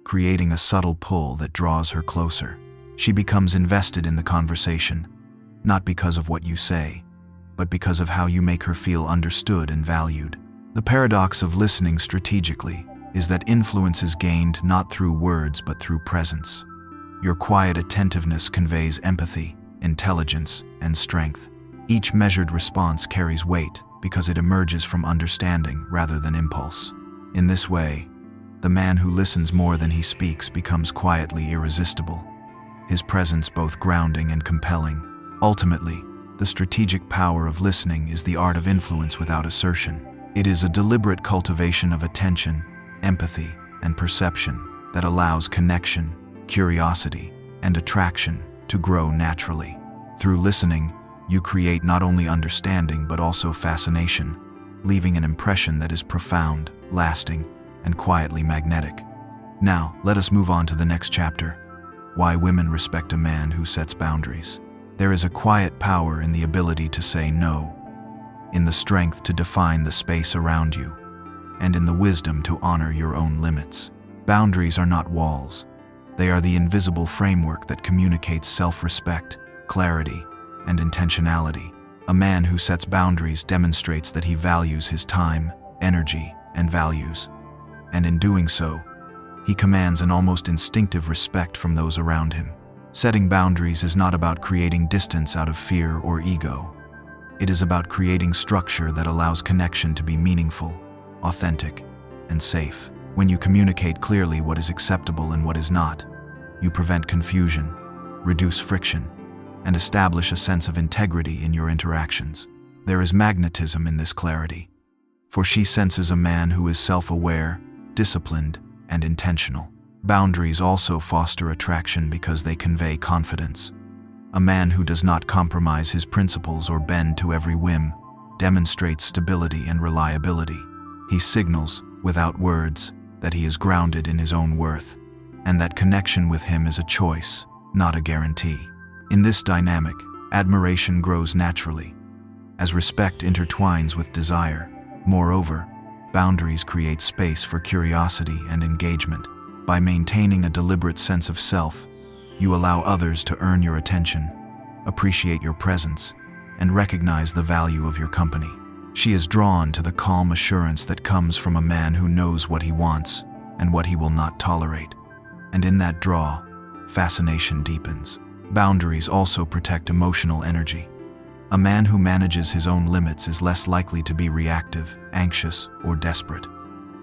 creating a subtle pull that draws her closer. She becomes invested in the conversation, not because of what you say, but because of how you make her feel understood and valued. The paradox of listening strategically is that influence is gained not through words but through presence. Your quiet attentiveness conveys empathy, intelligence, and strength. Each measured response carries weight because it emerges from understanding rather than impulse. In this way, the man who listens more than he speaks becomes quietly irresistible, his presence both grounding and compelling. Ultimately, the strategic power of listening is the art of influence without assertion. It is a deliberate cultivation of attention, empathy, and perception that allows connection, curiosity, and attraction to grow naturally. Through listening, you create not only understanding but also fascination, leaving an impression that is profound, lasting, and quietly magnetic. Now, let us move on to the next chapter: why women respect a man who sets boundaries. There is a quiet power in the ability to say no, in the strength to define the space around you, and in the wisdom to honor your own limits. Boundaries are not walls. They are the invisible framework that communicates self-respect, clarity, and intentionality. A man who sets boundaries demonstrates that he values his time, energy, and values. And in doing so, he commands an almost instinctive respect from those around him. Setting boundaries is not about creating distance out of fear or ego. It is about creating structure that allows connection to be meaningful, authentic, and safe. When you communicate clearly what is acceptable and what is not, you prevent confusion, reduce friction, and establish a sense of integrity in your interactions. There is magnetism in this clarity, for she senses a man who is self-aware, disciplined, and intentional. Boundaries also foster attraction because they convey confidence. A man who does not compromise his principles or bend to every whim demonstrates stability and reliability. He signals, without words, that he is grounded in his own worth, and that connection with him is a choice, not a guarantee. In this dynamic, admiration grows naturally, as respect intertwines with desire. Moreover, boundaries create space for curiosity and engagement. By maintaining a deliberate sense of self, you allow others to earn your attention, appreciate your presence, and recognize the value of your company. She is drawn to the calm assurance that comes from a man who knows what he wants and what he will not tolerate. And in that draw, fascination deepens. Boundaries also protect emotional energy. A man who manages his own limits is less likely to be reactive, anxious, or desperate.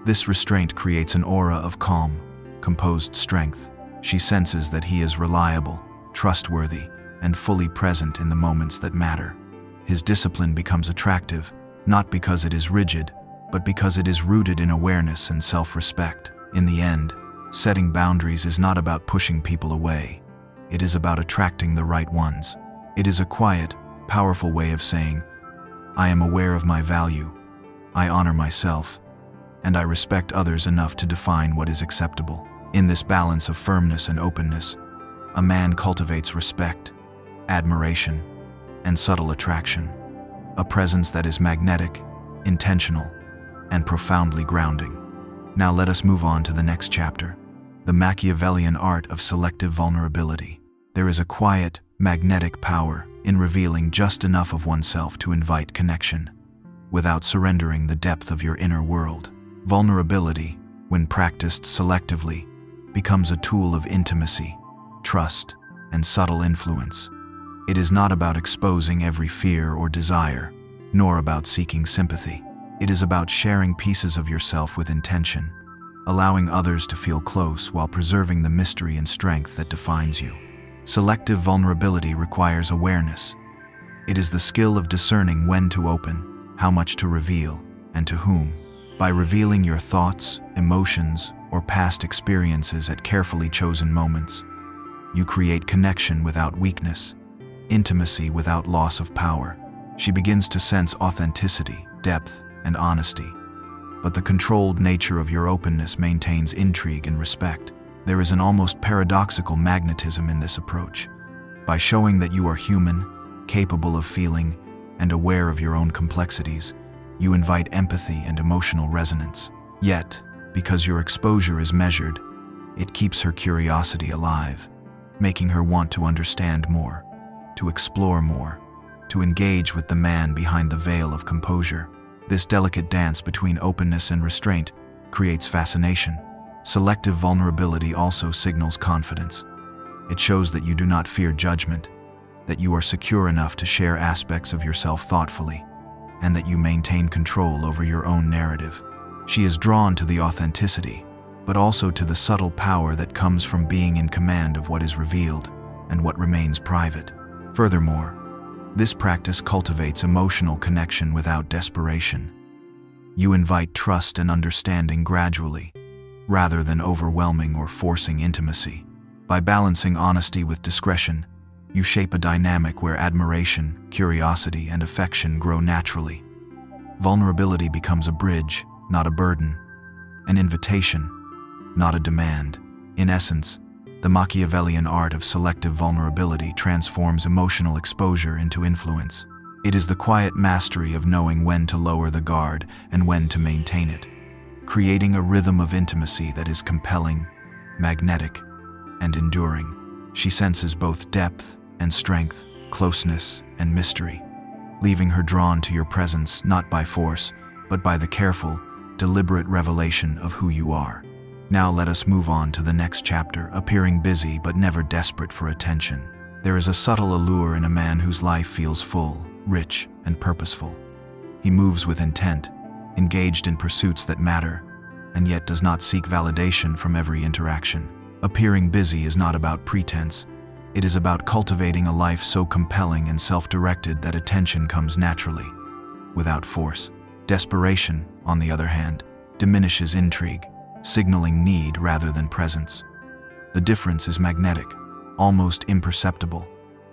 This restraint creates an aura of calm, composed strength. She senses that he is reliable, trustworthy, and fully present in the moments that matter. His discipline becomes attractive, not because it is rigid, but because it is rooted in awareness and self-respect. In the end, setting boundaries is not about pushing people away. It is about attracting the right ones. It is a quiet, powerful way of saying, I am aware of my value, I honor myself, and I respect others enough to define what is acceptable. In this balance of firmness and openness, a man cultivates respect, admiration, and subtle attraction, a presence that is magnetic, intentional, and profoundly grounding. Now let us move on to the next chapter, the Machiavellian art of selective vulnerability. There is a quiet, magnetic power in revealing just enough of oneself to invite connection, without surrendering the depth of your inner world. Vulnerability, when practiced selectively, becomes a tool of intimacy, trust, and subtle influence. It is not about exposing every fear or desire, nor about seeking sympathy. It is about sharing pieces of yourself with intention, allowing others to feel close while preserving the mystery and strength that defines you. Selective vulnerability requires awareness. It is the skill of discerning when to open, how much to reveal, and to whom. By revealing your thoughts, emotions, or past experiences at carefully chosen moments, you create connection without weakness, intimacy without loss of power. She begins to sense authenticity, depth, and honesty. But the controlled nature of your openness maintains intrigue and respect. There is an almost paradoxical magnetism in this approach. By showing that you are human, capable of feeling, and aware of your own complexities, you invite empathy and emotional resonance. Yet, because your exposure is measured, it keeps her curiosity alive, making her want to understand more, to explore more, to engage with the man behind the veil of composure. This delicate dance between openness and restraint creates fascination. Selective vulnerability also signals confidence. It shows that you do not fear judgment, that you are secure enough to share aspects of yourself thoughtfully, and that you maintain control over your own narrative. She is drawn to the authenticity, but also to the subtle power that comes from being in command of what is revealed and what remains private. Furthermore, this practice cultivates emotional connection without desperation. You invite trust and understanding gradually, rather than overwhelming or forcing intimacy. By balancing honesty with discretion, you shape a dynamic where admiration, curiosity, and affection grow naturally. Vulnerability becomes a bridge, not a burden, an invitation, not a demand. In essence, the Machiavellian art of selective vulnerability transforms emotional exposure into influence. It is the quiet mastery of knowing when to lower the guard and when to maintain it, creating a rhythm of intimacy that is compelling, magnetic, and enduring. She senses both depth and strength, closeness and mystery, leaving her drawn to your presence not by force, but by the careful, deliberate revelation of who you are. Now let us move on to the next chapter, appearing busy but never desperate for attention. There is a subtle allure in a man whose life feels full, rich, and purposeful. He moves with intent, engaged in pursuits that matter, and yet does not seek validation from every interaction. Appearing busy is not about pretense. It is about cultivating a life so compelling and self-directed that attention comes naturally, without force. Desperation, on the other hand, diminishes intrigue, signaling need rather than presence. The difference is magnetic, almost imperceptible,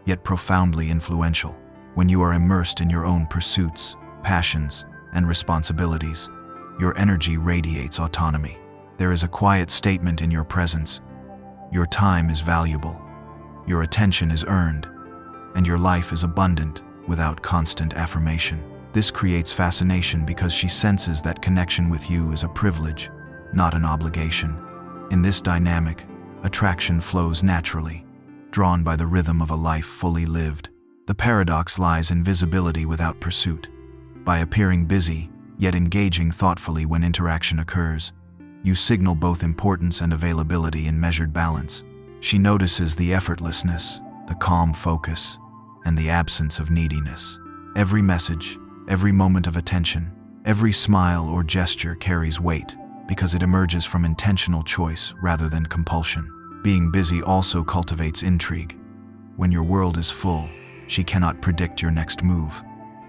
yet profoundly influential. When you are immersed in your own pursuits, passions, and responsibilities, your energy radiates autonomy. There is a quiet statement in your presence. Your time is valuable, your attention is earned, and your life is abundant without constant affirmation. This creates fascination because she senses that connection with you is a privilege, not an obligation. In this dynamic, attraction flows naturally, drawn by the rhythm of a life fully lived. The paradox lies in visibility without pursuit. By appearing busy, yet engaging thoughtfully when interaction occurs, you signal both importance and availability in measured balance. She notices the effortlessness, the calm focus, and the absence of neediness. Every message, every moment of attention, every smile or gesture carries weight because it emerges from intentional choice rather than compulsion. Being busy also cultivates intrigue. When your world is full, she cannot predict your next move.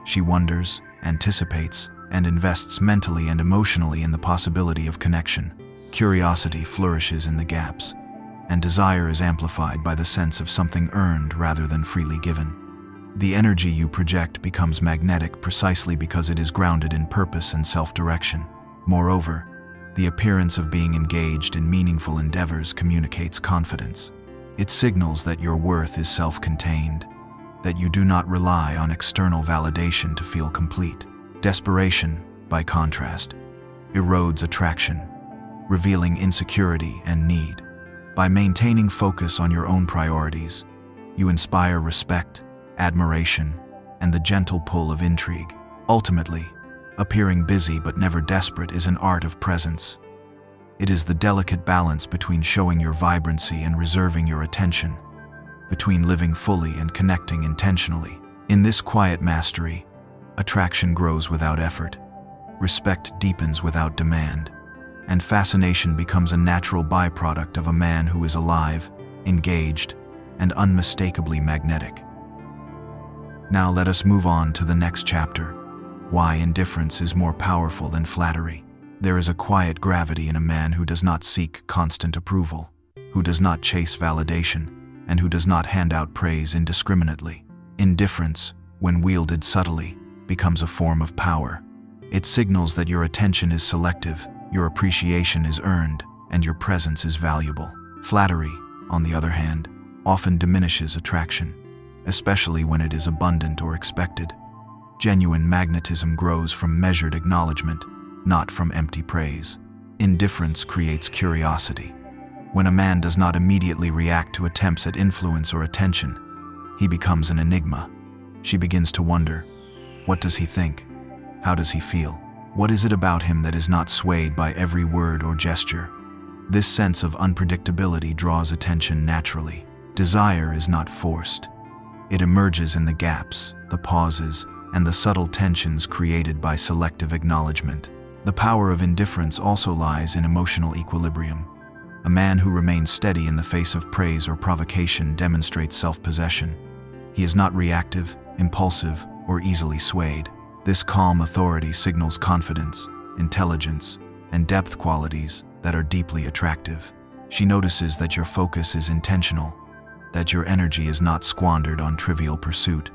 She wonders, anticipates, and invests mentally and emotionally in the possibility of connection. Curiosity flourishes in the gaps, and desire is amplified by the sense of something earned rather than freely given. The energy you project becomes magnetic precisely because it is grounded in purpose and self-direction. Moreover, the appearance of being engaged in meaningful endeavors communicates confidence. It signals that your worth is self-contained, that you do not rely on external validation to feel complete. Desperation, by contrast, erodes attraction, revealing insecurity and need. By maintaining focus on your own priorities, you inspire respect, admiration, and the gentle pull of intrigue. Ultimately, appearing busy but never desperate is an art of presence. It is the delicate balance between showing your vibrancy and reserving your attention, between living fully and connecting intentionally. In this quiet mastery, attraction grows without effort, respect deepens without demand, and fascination becomes a natural byproduct of a man who is alive, engaged, and unmistakably magnetic. Now let us move on to the next chapter, why indifference is more powerful than flattery. There is a quiet gravity in a man who does not seek constant approval, who does not chase validation, and who does not hand out praise indiscriminately. Indifference, when wielded subtly, becomes a form of power. It signals that your attention is selective, your appreciation is earned, and your presence is valuable. Flattery, on the other hand, often diminishes attraction, especially when it is abundant or expected. Genuine magnetism grows from measured acknowledgement, not from empty praise. Indifference creates curiosity. When a man does not immediately react to attempts at influence or attention, he becomes an enigma. She begins to wonder, what does he think? How does he feel? What is it about him that is not swayed by every word or gesture? This sense of unpredictability draws attention naturally. Desire is not forced. It emerges in the gaps, the pauses, and the subtle tensions created by selective acknowledgement. The power of indifference also lies in emotional equilibrium. A man who remains steady in the face of praise or provocation demonstrates self-possession. He is not reactive, impulsive, or easily swayed. This calm authority signals confidence, intelligence, and depth qualities that are deeply attractive. She notices that your focus is intentional, that your energy is not squandered on trivial pursuit,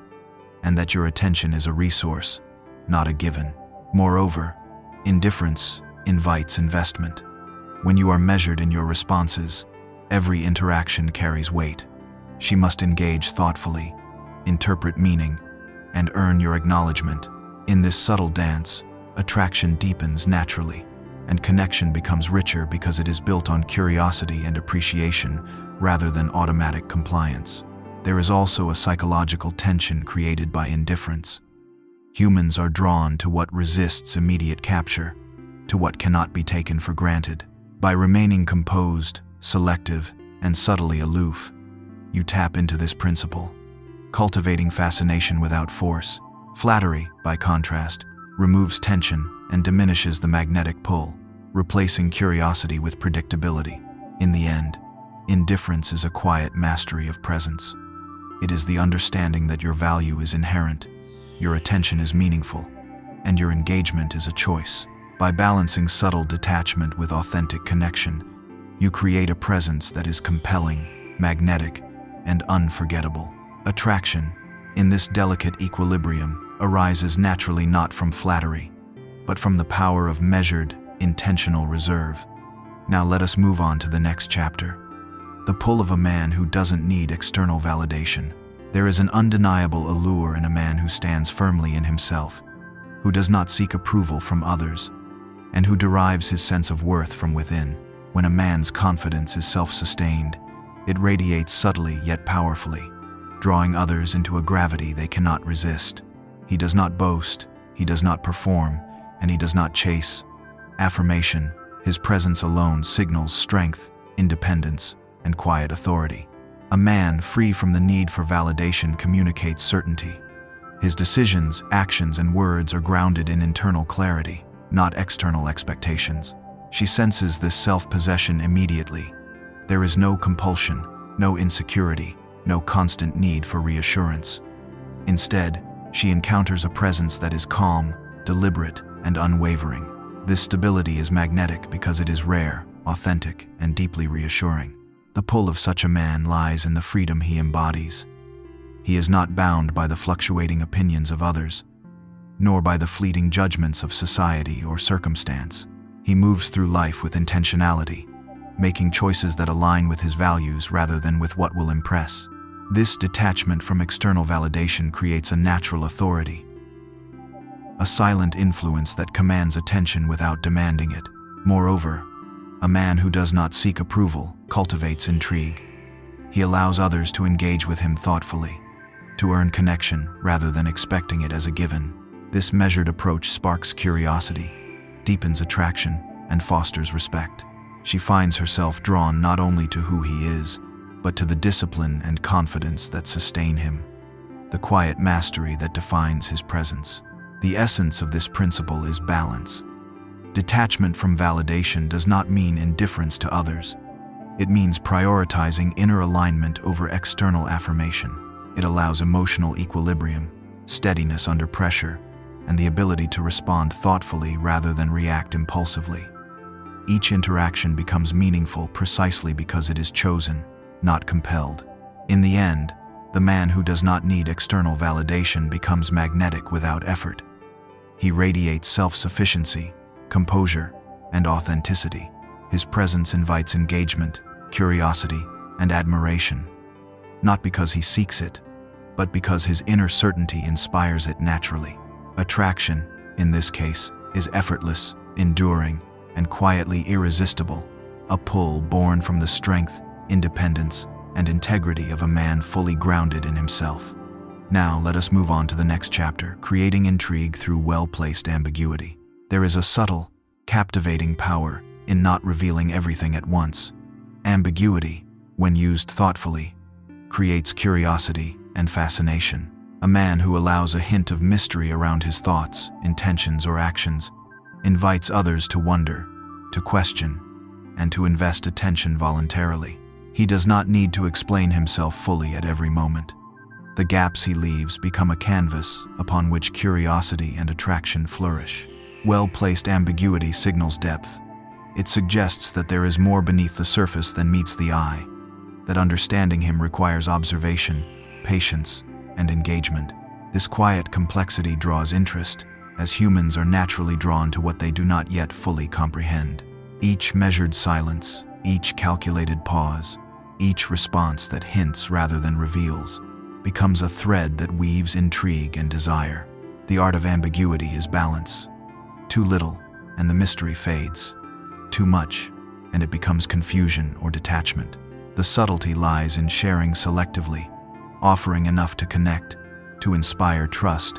and that your attention is a resource, not a given. Moreover, indifference invites investment. When you are measured in your responses, every interaction carries weight. She must engage thoughtfully, interpret meaning, and earn your acknowledgement. In this subtle dance, attraction deepens naturally, and connection becomes richer because it is built on curiosity and appreciation rather than automatic compliance. There is also a psychological tension created by indifference. Humans are drawn to what resists immediate capture, to what cannot be taken for granted. By remaining composed, selective, and subtly aloof, you tap into this principle, cultivating fascination without force. Flattery, by contrast, removes tension and diminishes the magnetic pull, replacing curiosity with predictability. In the end, indifference is a quiet mastery of presence. It is the understanding that your value is inherent, your attention is meaningful, and your engagement is a choice. By balancing subtle detachment with authentic connection, you create a presence that is compelling, magnetic, and unforgettable. Attraction, in this delicate equilibrium, arises naturally not from flattery, but from the power of measured, intentional reserve. Now let us move on to the next chapter. The pull of a man who doesn't need external validation. There is an undeniable allure in a man who stands firmly in himself, who does not seek approval from others, and who derives his sense of worth from within. When a man's confidence is self-sustained, it radiates subtly yet powerfully, drawing others into a gravity they cannot resist. He does not boast, he does not perform, and he does not chase affirmation. His presence alone signals strength, independence, and quiet authority. A man free from the need for validation communicates certainty. His decisions, actions, and words are grounded in internal clarity, not external expectations. She senses this self-possession immediately. There is no compulsion, no insecurity, no constant need for reassurance. Instead, she encounters a presence that is calm, deliberate, and unwavering. This stability is magnetic because it is rare, authentic, and deeply reassuring. The pull of such a man lies in the freedom he embodies. He is not bound by the fluctuating opinions of others, nor by the fleeting judgments of society or circumstance. He moves through life with intentionality, making choices that align with his values rather than with what will impress. This detachment from external validation creates a natural authority, a silent influence that commands attention without demanding it. Moreover, a man who does not seek approval cultivates intrigue. He allows others to engage with him thoughtfully, to earn connection rather than expecting it as a given. This measured approach sparks curiosity, deepens attraction, and fosters respect. She finds herself drawn not only to who he is, but to the discipline and confidence that sustain him, the quiet mastery that defines his presence. The essence of this principle is balance. Detachment from validation does not mean indifference to others. It means prioritizing inner alignment over external affirmation. It allows emotional equilibrium, steadiness under pressure, and the ability to respond thoughtfully rather than react impulsively. Each interaction becomes meaningful precisely because it is chosen, not compelled. In the end, the man who does not need external validation becomes magnetic without effort. He radiates self-sufficiency, composure, and authenticity. His presence invites engagement, curiosity, and admiration, not because he seeks it, but because his inner certainty inspires it naturally. Attraction, in this case, is effortless, enduring, and quietly irresistible, a pull born from the strength, independence, and integrity of a man fully grounded in himself. Now let us move on to the next chapter, creating intrigue through well-placed ambiguity. There is a subtle, captivating power in not revealing everything at once. Ambiguity, when used thoughtfully, creates curiosity and fascination. A man who allows a hint of mystery around his thoughts, intentions, or actions invites others to wonder, to question, and to invest attention voluntarily. He does not need to explain himself fully at every moment. The gaps he leaves become a canvas upon which curiosity and attraction flourish. Well-placed ambiguity signals depth. It suggests that there is more beneath the surface than meets the eye, that understanding him requires observation, patience, and engagement. This quiet complexity draws interest, as humans are naturally drawn to what they do not yet fully comprehend. Each measured silence, each calculated pause, each response that hints rather than reveals, becomes a thread that weaves intrigue and desire. The art of ambiguity is balance. Too little, and the mystery fades. Too much, and it becomes confusion or detachment. The subtlety lies in sharing selectively, offering enough to connect, to inspire trust,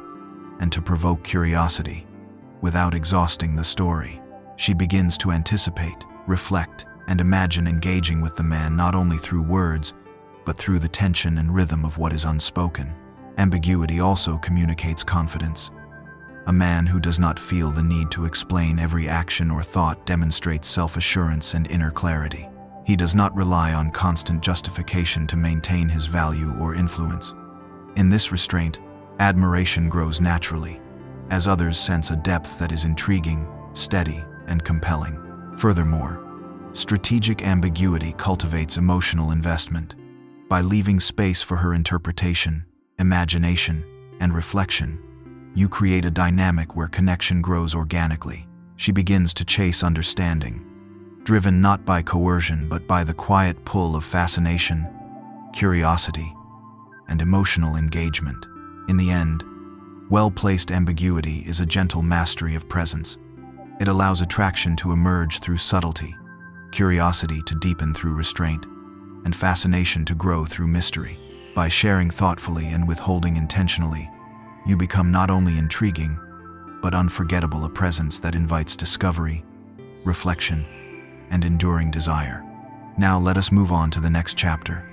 and to provoke curiosity, without exhausting the story. She begins to anticipate, reflect, and imagine engaging with the man not only through words, but through the tension and rhythm of what is unspoken. Ambiguity also communicates confidence. A man who does not feel the need to explain every action or thought demonstrates self-assurance and inner clarity. He does not rely on constant justification to maintain his value or influence. In this restraint, admiration grows naturally, as others sense a depth that is intriguing, steady, and compelling. Furthermore, strategic ambiguity cultivates emotional investment. By leaving space for her interpretation, imagination, and reflection, you create a dynamic where connection grows organically. She begins to chase understanding, driven not by coercion but by the quiet pull of fascination, curiosity, and emotional engagement. In the end, well-placed ambiguity is a gentle mastery of presence. It allows attraction to emerge through subtlety, curiosity to deepen through restraint, and fascination to grow through mystery. By sharing thoughtfully and withholding intentionally, you become not only intriguing, but unforgettable, a presence that invites discovery, reflection, and enduring desire. Now let us move on to the next chapter.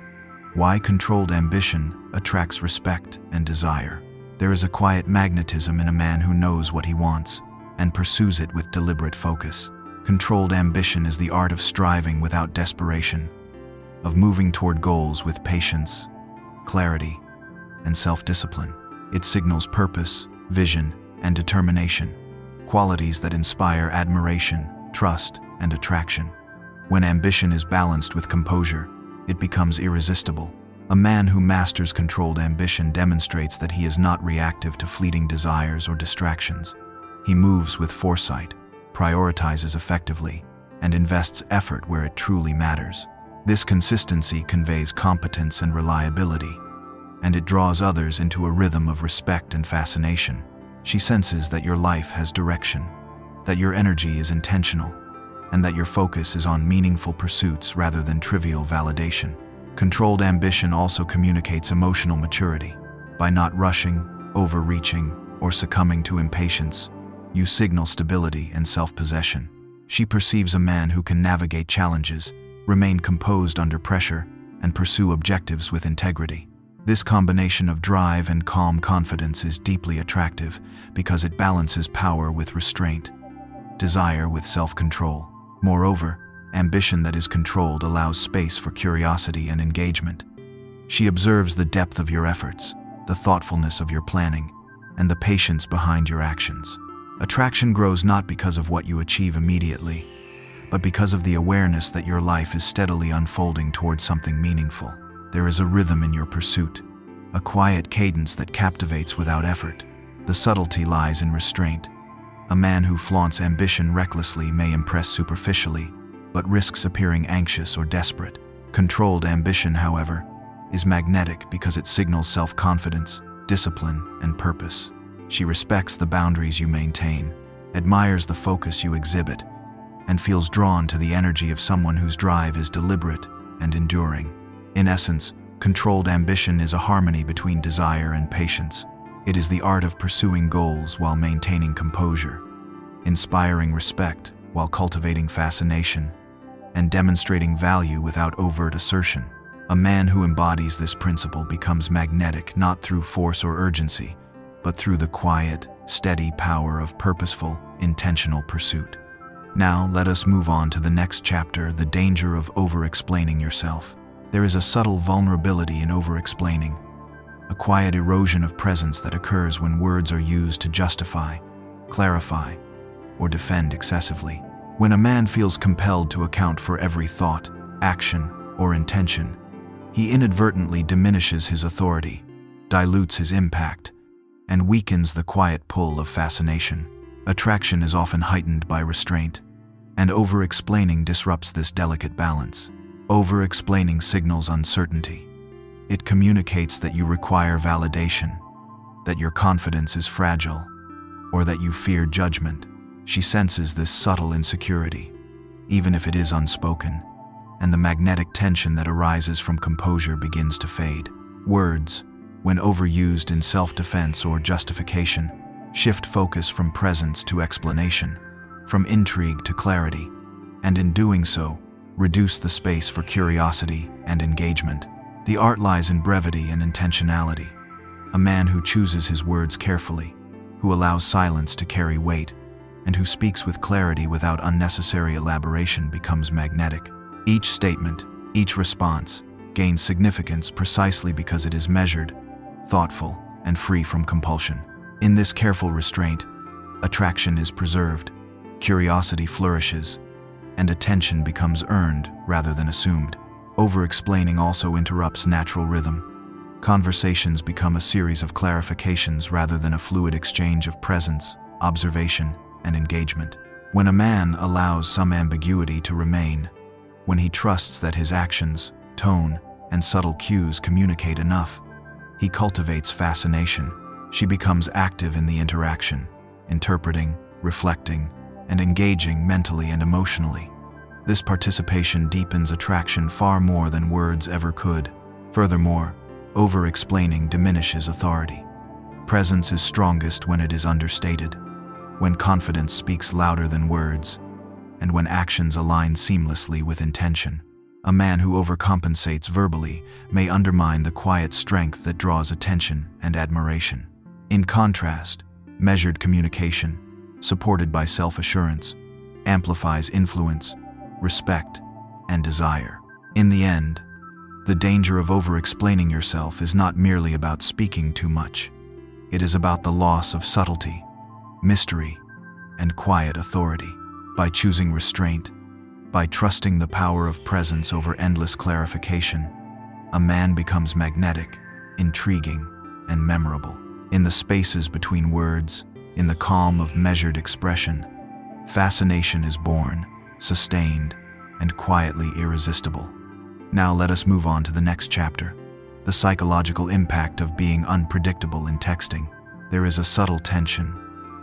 Why controlled ambition attracts respect and desire. There is a quiet magnetism in a man who knows what he wants and pursues it with deliberate focus. Controlled ambition is the art of striving without desperation, of moving toward goals with patience, clarity, and self-discipline. It signals purpose, vision, and determination, qualities that inspire admiration, trust, and attraction. When ambition is balanced with composure, it becomes irresistible. A man who masters controlled ambition demonstrates that he is not reactive to fleeting desires or distractions. He moves with foresight, prioritizes effectively, and invests effort where it truly matters. This consistency conveys competence and reliability, and it draws others into a rhythm of respect and fascination. She senses that your life has direction, that your energy is intentional, and that your focus is on meaningful pursuits rather than trivial validation. Controlled ambition also communicates emotional maturity. By not rushing, overreaching, or succumbing to impatience, you signal stability and self-possession. She perceives a man who can navigate challenges, remain composed under pressure, and pursue objectives with integrity. This combination of drive and calm confidence is deeply attractive because it balances power with restraint, desire with self-control. Moreover, ambition that is controlled allows space for curiosity and engagement. She observes the depth of your efforts, the thoughtfulness of your planning, and the patience behind your actions. Attraction grows not because of what you achieve immediately, but because of the awareness that your life is steadily unfolding towards something meaningful. There is a rhythm in your pursuit, a quiet cadence that captivates without effort. The subtlety lies in restraint. A man who flaunts ambition recklessly may impress superficially, but risks appearing anxious or desperate. Controlled ambition, however, is magnetic because it signals self-confidence, discipline, and purpose. She respects the boundaries you maintain, admires the focus you exhibit, and feels drawn to the energy of someone whose drive is deliberate and enduring. In essence, controlled ambition is a harmony between desire and patience. It is the art of pursuing goals while maintaining composure, inspiring respect while cultivating fascination, and demonstrating value without overt assertion. A man who embodies this principle becomes magnetic not through force or urgency, but through the quiet, steady power of purposeful, intentional pursuit. Now let us move on to the next chapter, the danger of over-explaining yourself. There is a subtle vulnerability in over-explaining, a quiet erosion of presence that occurs when words are used to justify, clarify, or defend excessively. When a man feels compelled to account for every thought, action, or intention, he inadvertently diminishes his authority, dilutes his impact, and weakens the quiet pull of fascination. Attraction is often heightened by restraint, and over-explaining disrupts this delicate balance. Over-explaining signals uncertainty. It communicates that you require validation, that your confidence is fragile, or that you fear judgment. She senses this subtle insecurity, even if it is unspoken, and the magnetic tension that arises from composure begins to fade. Words, when overused in self-defense or justification, shift focus from presence to explanation, from intrigue to clarity, and in doing so, reduce the space for curiosity and engagement. The art lies in brevity and intentionality. A man who chooses his words carefully, who allows silence to carry weight, and who speaks with clarity without unnecessary elaboration becomes magnetic. Each statement, each response, gains significance precisely because it is measured, thoughtful, and free from compulsion. In this careful restraint, attraction is preserved, curiosity flourishes, and attention becomes earned rather than assumed. Over-explaining also interrupts natural rhythm. Conversations become a series of clarifications rather than a fluid exchange of presence, observation, and engagement. When a man allows some ambiguity to remain, when he trusts that his actions, tone, and subtle cues communicate enough, he cultivates fascination. She becomes active in the interaction, interpreting, reflecting, and engaging mentally and emotionally. This participation deepens attraction far more than words ever could. Furthermore, over-explaining diminishes authority. Presence is strongest when it is understated, when confidence speaks louder than words, and when actions align seamlessly with intention. A man who overcompensates verbally may undermine the quiet strength that draws attention and admiration. In contrast, measured communication, supported by self-assurance, amplifies influence, respect, and desire. In the end, the danger of over-explaining yourself is not merely about speaking too much. It is about the loss of subtlety, mystery, and quiet authority. By choosing restraint, by trusting the power of presence over endless clarification, a man becomes magnetic, intriguing, and memorable. In the spaces between words, in the calm of measured expression, fascination is born, sustained, and quietly irresistible. Now let us move on to the next chapter, the psychological impact of being unpredictable in texting. There is a subtle tension,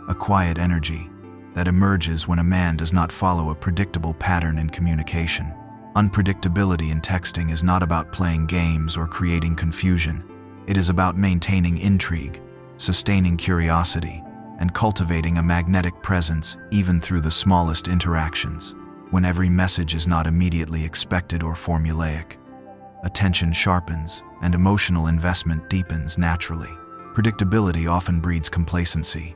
a quiet energy, that emerges when a man does not follow a predictable pattern in communication. Unpredictability in texting is not about playing games or creating confusion. It is about maintaining intrigue, sustaining curiosity, and cultivating a magnetic presence even through the smallest interactions. When every message is not immediately expected or formulaic, attention sharpens and emotional investment deepens naturally. Predictability often breeds complacency.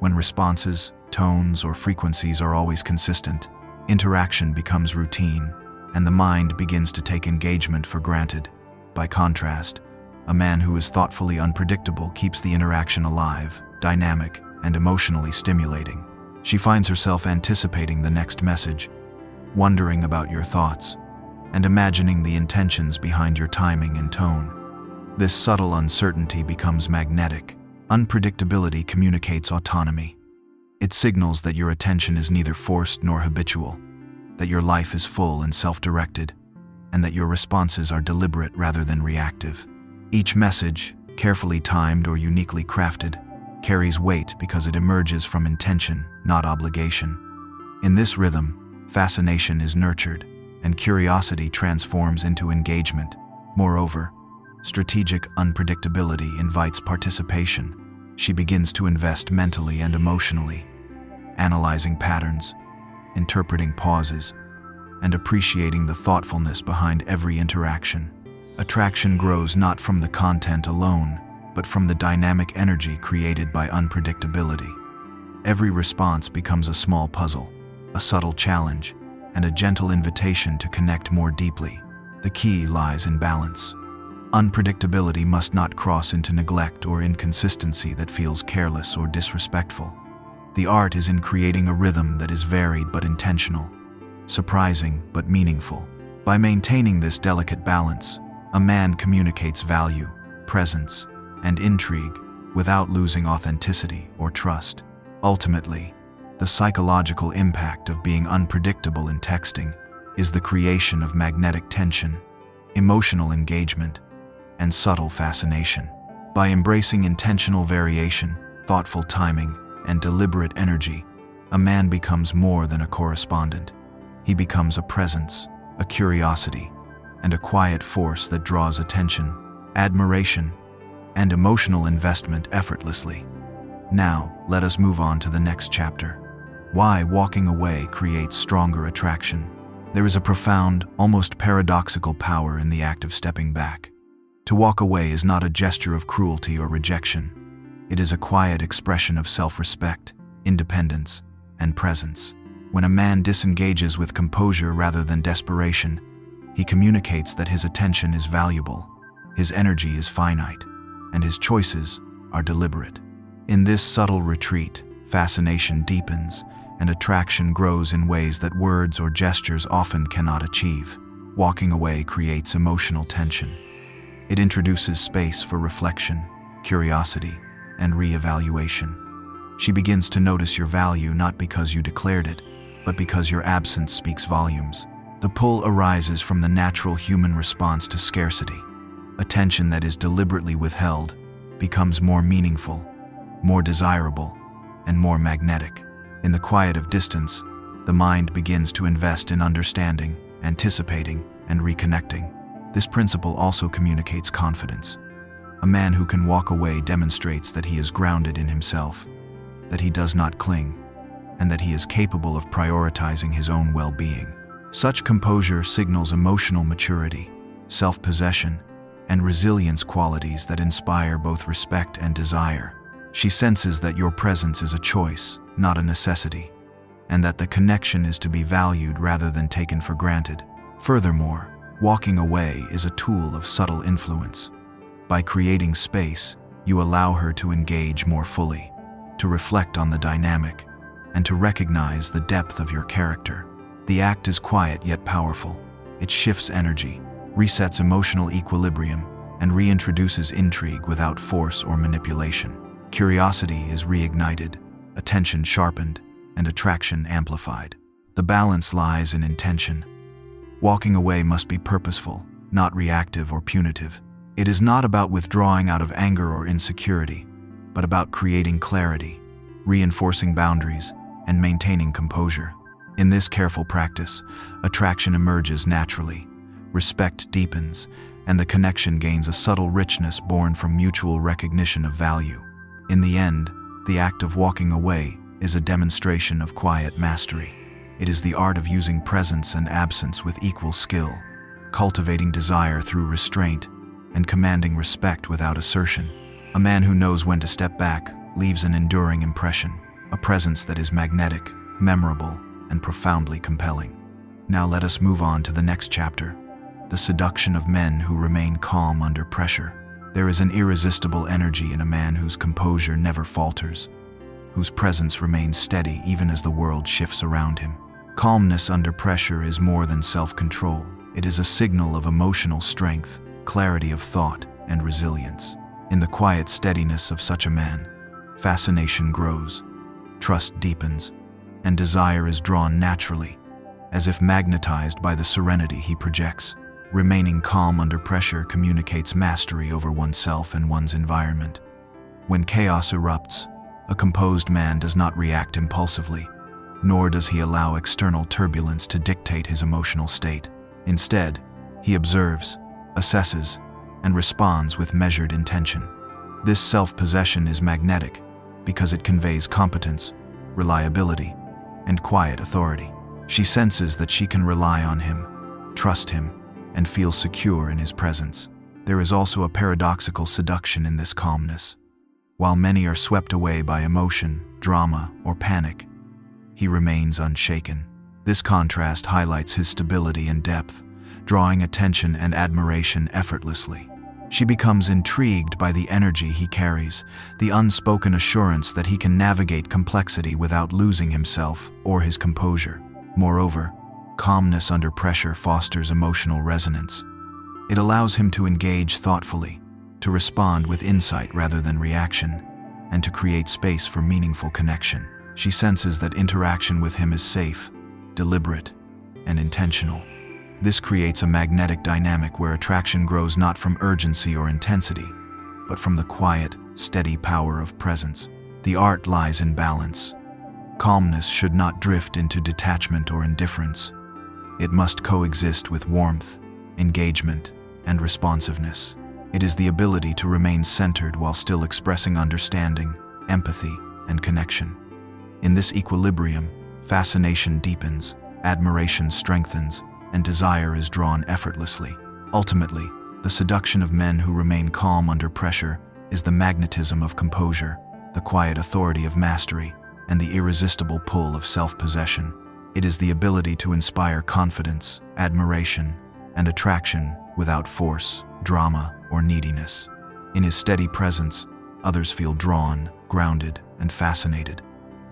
When responses, tones, or frequencies are always consistent, interaction becomes routine, and the mind begins to take engagement for granted. By contrast, a man who is thoughtfully unpredictable keeps the interaction alive, dynamic, and emotionally stimulating. She finds herself anticipating the next message, wondering about your thoughts, and imagining the intentions behind your timing and tone. This subtle uncertainty becomes magnetic. Unpredictability communicates autonomy. It signals that your attention is neither forced nor habitual, that your life is full and self-directed, and that your responses are deliberate rather than reactive. Each message, carefully timed or uniquely crafted, carries weight because it emerges from intention, not obligation. In this rhythm, fascination is nurtured, and curiosity transforms into engagement. Moreover, strategic unpredictability invites participation. She begins to invest mentally and emotionally, analyzing patterns, interpreting pauses, and appreciating the thoughtfulness behind every interaction. Attraction grows not from the content alone, but from the dynamic energy created by unpredictability. Every response becomes a small puzzle, a subtle challenge, and a gentle invitation to connect more deeply. The key lies in balance. Unpredictability must not cross into neglect or inconsistency that feels careless or disrespectful. The art is in creating a rhythm that is varied but intentional, surprising but meaningful. By maintaining this delicate balance, a man communicates value, presence, and intrigue without losing authenticity or trust. Ultimately, the psychological impact of being unpredictable in texting is the creation of magnetic tension, emotional engagement, and subtle fascination. By embracing intentional variation, thoughtful timing, and deliberate energy, a man becomes more than a correspondent. He becomes a presence, a curiosity, and a quiet force that draws attention, admiration, and emotional investment effortlessly. Now, let us move on to the next chapter. Why walking away creates stronger attraction. There is a profound, almost paradoxical power in the act of stepping back. To walk away is not a gesture of cruelty or rejection. It is a quiet expression of self-respect, independence, and presence. When a man disengages with composure rather than desperation, he communicates that his attention is valuable, his energy is finite, and his choices are deliberate. In this subtle retreat, fascination deepens, and attraction grows in ways that words or gestures often cannot achieve. Walking away creates emotional tension. It introduces space for reflection, curiosity, and re-evaluation. She begins to notice your value not because you declared it, but because your absence speaks volumes. The pull arises from the natural human response to scarcity. Attention that is deliberately withheld becomes more meaningful, more desirable, and more magnetic. In the quiet of distance, the mind begins to invest in understanding, anticipating, and reconnecting. This principle also communicates confidence. A man who can walk away demonstrates that he is grounded in himself, that he does not cling, and that he is capable of prioritizing his own well-being. Such composure signals emotional maturity, self-possession, and resilience, qualities that inspire both respect and desire. She senses that your presence is a choice, not a necessity, and that the connection is to be valued rather than taken for granted. Furthermore, walking away is a tool of subtle influence. By creating space, you allow her to engage more fully, to reflect on the dynamic, and to recognize the depth of your character. The act is quiet yet powerful. It shifts energy, resets emotional equilibrium, and reintroduces intrigue without force or manipulation. Curiosity is reignited, attention sharpened, and attraction amplified. The balance lies in intention. Walking away must be purposeful, not reactive or punitive. It is not about withdrawing out of anger or insecurity, but about creating clarity, reinforcing boundaries, and maintaining composure. In this careful practice, attraction emerges naturally, respect deepens, and the connection gains a subtle richness born from mutual recognition of value. In the end, the act of walking away is a demonstration of quiet mastery. It is the art of using presence and absence with equal skill, cultivating desire through restraint, and commanding respect without assertion. A man who knows when to step back leaves an enduring impression, a presence that is magnetic, memorable, and profoundly compelling. Now let us move on to the next chapter, the seduction of men who remain calm under pressure. There is an irresistible energy in a man whose composure never falters, whose presence remains steady even as the world shifts around him. Calmness under pressure is more than self-control. It is a signal of emotional strength, clarity of thought, and resilience. In the quiet steadiness of such a man, fascination grows, trust deepens, and desire is drawn naturally, as if magnetized by the serenity he projects. Remaining calm under pressure communicates mastery over oneself and one's environment. When chaos erupts, a composed man does not react impulsively, nor does he allow external turbulence to dictate his emotional state. Instead, he observes, assesses, and responds with measured intention. This self-possession is magnetic because it conveys competence, reliability, and quiet authority. She senses that she can rely on him, trust him, and feel secure in his presence. There is also a paradoxical seduction in this calmness. While many are swept away by emotion, drama, or panic, he remains unshaken. This contrast highlights his stability and depth, drawing attention and admiration effortlessly. She becomes intrigued by the energy he carries, the unspoken assurance that he can navigate complexity without losing himself or his composure. Moreover, calmness under pressure fosters emotional resonance. It allows him to engage thoughtfully, to respond with insight rather than reaction, and to create space for meaningful connection. She senses that interaction with him is safe, deliberate, and intentional. This creates a magnetic dynamic where attraction grows not from urgency or intensity, but from the quiet, steady power of presence. The art lies in balance. Calmness should not drift into detachment or indifference. it must coexist with warmth, engagement, and responsiveness. It is the ability to remain centered while still expressing understanding, empathy, and connection. In this equilibrium, fascination deepens, admiration strengthens, and desire is drawn effortlessly. Ultimately, the seduction of men who remain calm under pressure is the magnetism of composure, the quiet authority of mastery, and the irresistible pull of self-possession. It is the ability to inspire confidence, admiration, and attraction without force, drama, or neediness. In his steady presence, others feel drawn, grounded, and fascinated,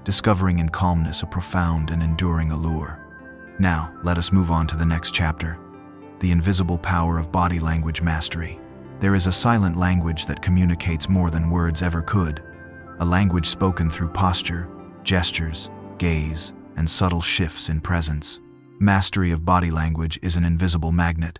discovering in calmness a profound and enduring allure. Now, let us move on to the next chapter, the invisible power of body language mastery. There is a silent language that communicates more than words ever could, a language spoken through posture, gestures, gaze, and subtle shifts in presence. Mastery of body language is an invisible magnet,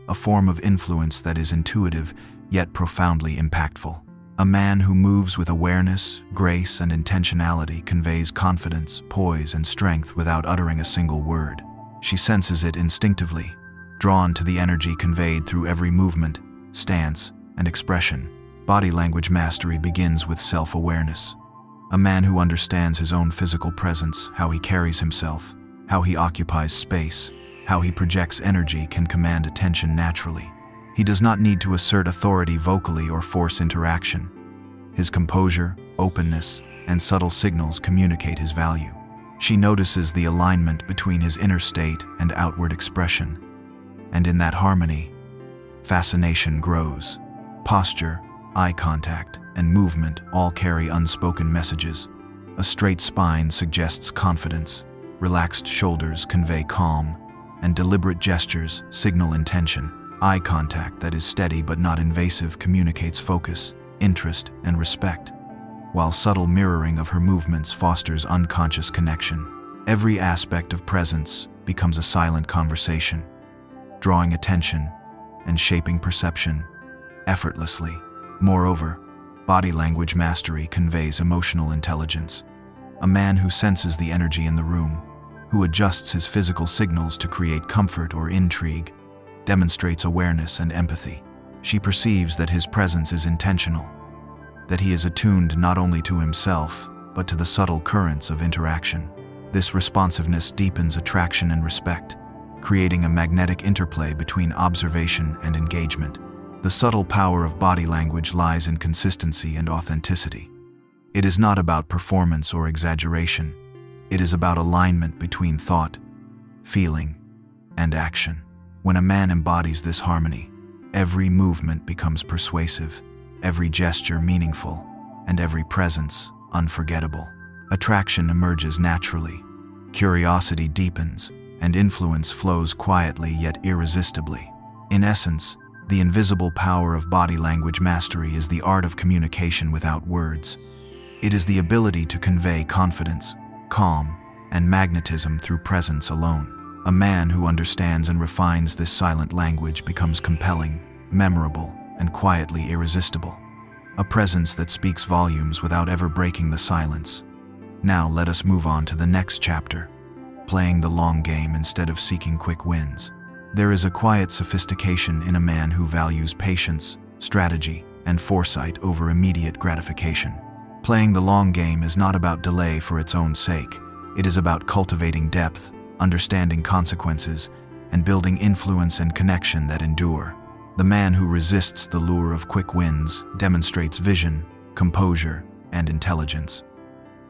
a form of influence that is intuitive yet profoundly impactful. A man who moves with awareness, grace, and intentionality conveys confidence, poise, and strength without uttering a single word. She senses it instinctively, drawn to the energy conveyed through every movement, stance, and expression. Body language mastery begins with self-awareness. A man who understands his own physical presence, how he carries himself, how he occupies space, how he projects energy can command attention naturally. He does not need to assert authority vocally or force interaction. His composure, openness, and subtle signals communicate his value. She notices the alignment between his inner state and outward expression. And in that harmony, fascination grows. Posture, eye contact, and movement all carry unspoken messages. A straight spine suggests confidence, relaxed shoulders convey calm, and deliberate gestures signal intention. Eye contact that is steady but not invasive communicates focus, interest, and respect, while subtle mirroring of her movements fosters unconscious connection. Every aspect of presence becomes a silent conversation, drawing attention and shaping perception effortlessly. Moreover, body language mastery conveys emotional intelligence. A man who senses the energy in the room, who adjusts his physical signals to create comfort or intrigue, demonstrates awareness and empathy. She perceives that his presence is intentional, that he is attuned not only to himself, but to the subtle currents of interaction. This responsiveness deepens attraction and respect, creating a magnetic interplay between observation and engagement. The subtle power of body language lies in consistency and authenticity. It is not about performance or exaggeration. It is about alignment between thought, feeling, and action. When a man embodies this harmony, every movement becomes persuasive, every gesture meaningful, and every presence unforgettable. Attraction emerges naturally, curiosity deepens, and influence flows quietly yet irresistibly. In essence, the invisible power of body language mastery is the art of communication without words. It is the ability to convey confidence, calm, and magnetism through presence alone. A man who understands and refines this silent language becomes compelling, memorable, and quietly irresistible. A presence that speaks volumes without ever breaking the silence. Now let us move on to the next chapter, playing the long game instead of seeking quick wins. There is a quiet sophistication in a man who values patience, strategy, and foresight over immediate gratification. Playing the long game is not about delay for its own sake. It is about cultivating depth, understanding consequences, and building influence and connection that endure. The man who resists the lure of quick wins demonstrates vision, composure, and intelligence.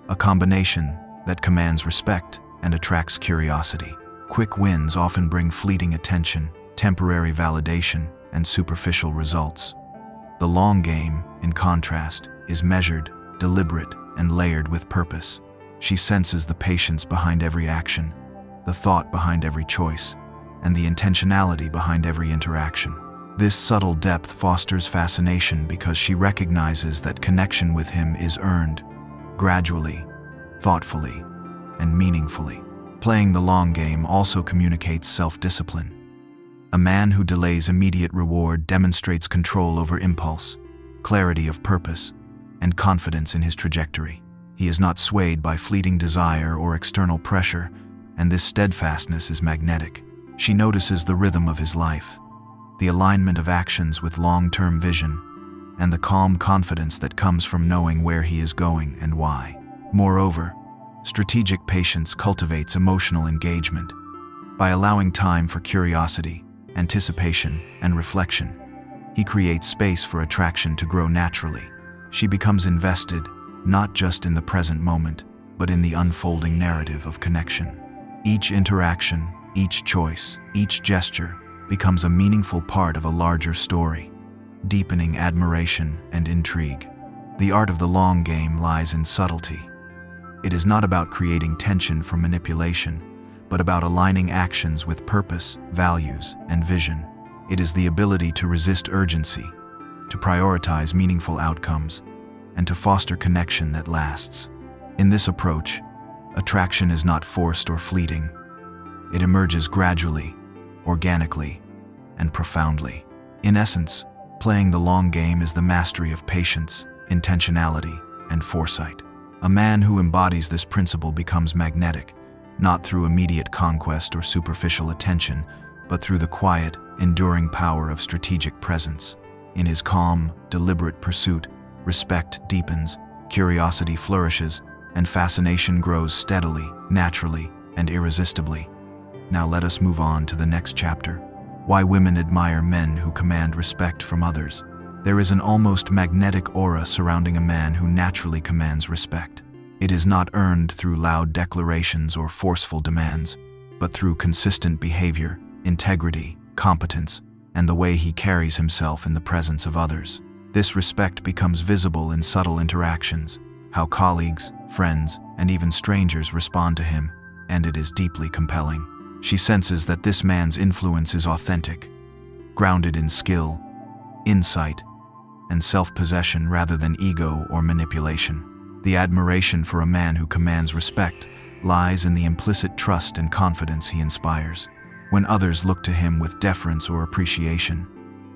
A combination that commands respect and attracts curiosity. Quick wins often bring fleeting attention, temporary validation, and superficial results. The long game, in contrast, is measured, deliberate, and layered with purpose. She senses the patience behind every action, the thought behind every choice, and the intentionality behind every interaction. This subtle depth fosters fascination because she recognizes that connection with him is earned, gradually, thoughtfully, and meaningfully. Playing the long game also communicates self-discipline. A man who delays immediate reward demonstrates control over impulse, clarity of purpose, and confidence in his trajectory. He is not swayed by fleeting desire or external pressure, and this steadfastness is magnetic. She notices the rhythm of his life, the alignment of actions with long-term vision, and the calm confidence that comes from knowing where he is going and why. Moreover, strategic patience cultivates emotional engagement. By allowing time for curiosity, anticipation, and reflection, he creates space for attraction to grow naturally. She becomes invested, not just in the present moment, but in the unfolding narrative of connection. Each interaction, each choice, each gesture becomes a meaningful part of a larger story, deepening admiration and intrigue. The art of the long game lies in subtlety. It is not about creating tension for manipulation, but about aligning actions with purpose, values, and vision. It is the ability to resist urgency, to prioritize meaningful outcomes, and to foster connection that lasts. In this approach, attraction is not forced or fleeting. It emerges gradually, organically, and profoundly. In essence, playing the long game is the mastery of patience, intentionality, and foresight. A man who embodies this principle becomes magnetic, not through immediate conquest or superficial attention, but through the quiet, enduring power of strategic presence. In his calm, deliberate pursuit, respect deepens, curiosity flourishes, and fascination grows steadily, naturally, and irresistibly. Now let us move on to the next chapter. Why women admire men who command respect from others. There is an almost magnetic aura surrounding a man who naturally commands respect. It is not earned through loud declarations or forceful demands, but through consistent behavior, integrity, competence, and the way he carries himself in the presence of others. This respect becomes visible in subtle interactions, how colleagues, friends, and even strangers respond to him, and it is deeply compelling. She senses that this man's influence is authentic, grounded in skill, insight, and self-possession rather than ego or manipulation. The admiration for a man who commands respect lies in the implicit trust and confidence he inspires. When others look to him with deference or appreciation,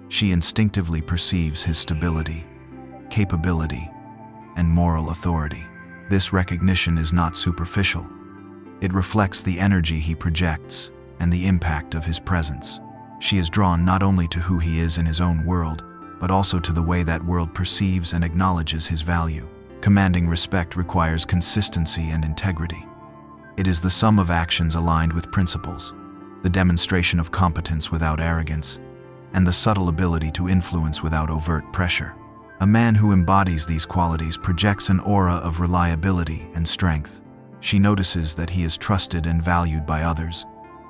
she instinctively perceives his stability, capability, and moral authority. This recognition is not superficial. It reflects the energy he projects and the impact of his presence. She is drawn not only to who he is in his own world, but also to the way that world perceives and acknowledges his value. Commanding respect requires consistency and integrity. It is the sum of actions aligned with principles, the demonstration of competence without arrogance, and the subtle ability to influence without overt pressure. A man who embodies these qualities projects an aura of reliability and strength. She notices that he is trusted and valued by others,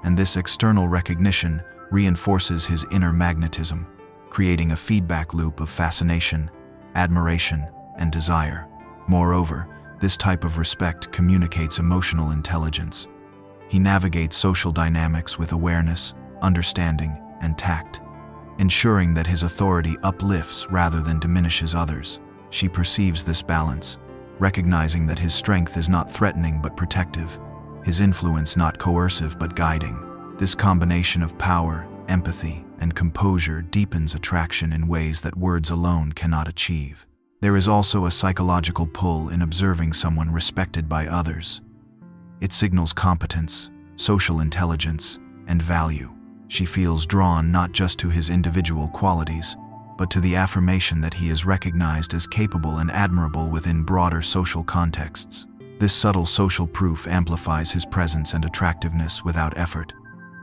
and this external recognition reinforces his inner magnetism, creating a feedback loop of fascination, admiration, and desire. Moreover, this type of respect communicates emotional intelligence. He navigates social dynamics with awareness, understanding, and tact, ensuring that his authority uplifts rather than diminishes others. She perceives this balance, recognizing that his strength is not threatening but protective, his influence not coercive but guiding. This combination of power, empathy, and composure deepens attraction in ways that words alone cannot achieve. There is also a psychological pull in observing someone respected by others. It signals competence, social intelligence, and value. She feels drawn not just to his individual qualities, but to the affirmation that he is recognized as capable and admirable within broader social contexts. This subtle social proof amplifies his presence and attractiveness without effort,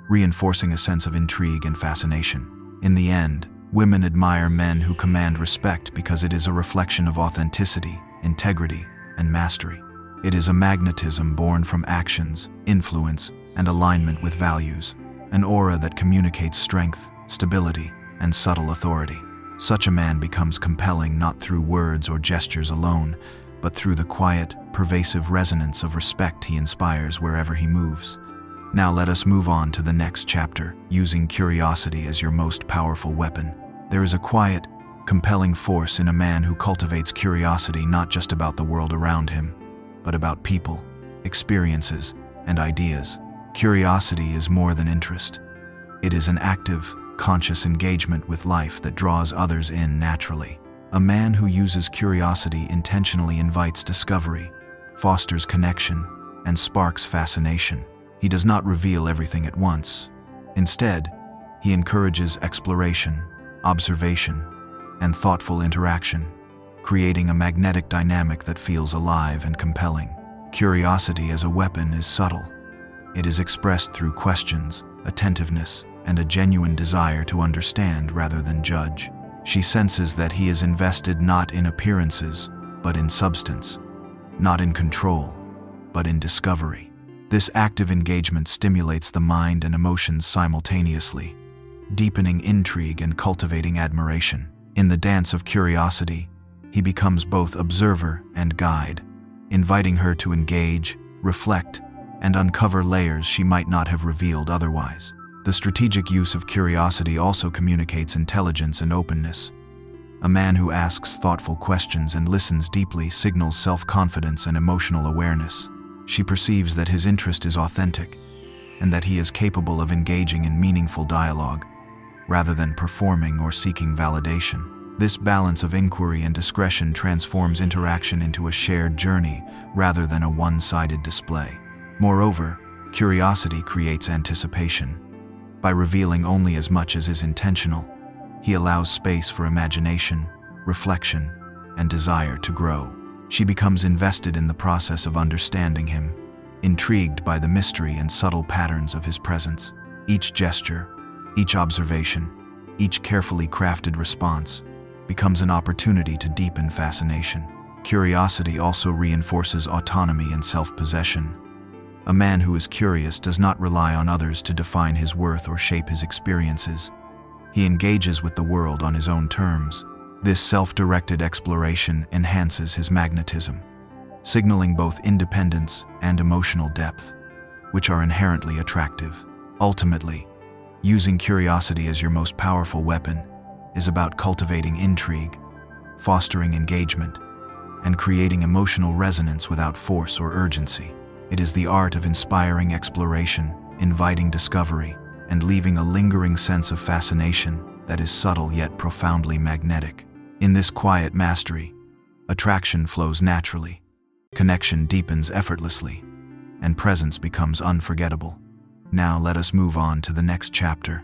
reinforcing a sense of intrigue and fascination. In the end, women admire men who command respect because it is a reflection of authenticity, integrity, and mastery. It is a magnetism born from actions, influence, and alignment with values, an aura that communicates strength, stability, and subtle authority. Such a man becomes compelling not through words or gestures alone, but through the quiet, pervasive resonance of respect he inspires wherever he moves. Now let us move on to the next chapter, using curiosity as your most powerful weapon. There is a quiet, compelling force in a man who cultivates curiosity not just about the world around him, but about people, experiences, and ideas. Curiosity is more than interest. It is an active, conscious engagement with life that draws others in naturally. A man who uses curiosity intentionally invites discovery, fosters connection, and sparks fascination. He does not reveal everything at once. Instead, he encourages exploration, observation, and thoughtful interaction, creating a magnetic dynamic that feels alive and compelling. Curiosity as a weapon is subtle. It is expressed through questions, attentiveness, and a genuine desire to understand rather than judge. She senses that he is invested not in appearances, but in substance, not in control, but in discovery. This active engagement stimulates the mind and emotions simultaneously, deepening intrigue and cultivating admiration. In the dance of curiosity, he becomes both observer and guide, inviting her to engage, reflect, and uncover layers she might not have revealed otherwise. The strategic use of curiosity also communicates intelligence and openness. A man who asks thoughtful questions and listens deeply signals self-confidence and emotional awareness. She perceives that his interest is authentic, and that he is capable of engaging in meaningful dialogue, rather than performing or seeking validation. This balance of inquiry and discretion transforms interaction into a shared journey rather than a one-sided display. Moreover, curiosity creates anticipation. By revealing only as much as is intentional, he allows space for imagination, reflection, and desire to grow. She becomes invested in the process of understanding him, intrigued by the mystery and subtle patterns of his presence. Each gesture, each observation, each carefully crafted response becomes an opportunity to deepen fascination. Curiosity also reinforces autonomy and self-possession. A man who is curious does not rely on others to define his worth or shape his experiences. He engages with the world on his own terms. This self-directed exploration enhances his magnetism, signaling both independence and emotional depth, which are inherently attractive. Ultimately, using curiosity as your most powerful weapon is about cultivating intrigue, fostering engagement, and creating emotional resonance without force or urgency. It is the art of inspiring exploration, inviting discovery, and leaving a lingering sense of fascination that is subtle yet profoundly magnetic. In this quiet mastery, attraction flows naturally, connection deepens effortlessly, and presence becomes unforgettable. Now let us move on to the next chapter.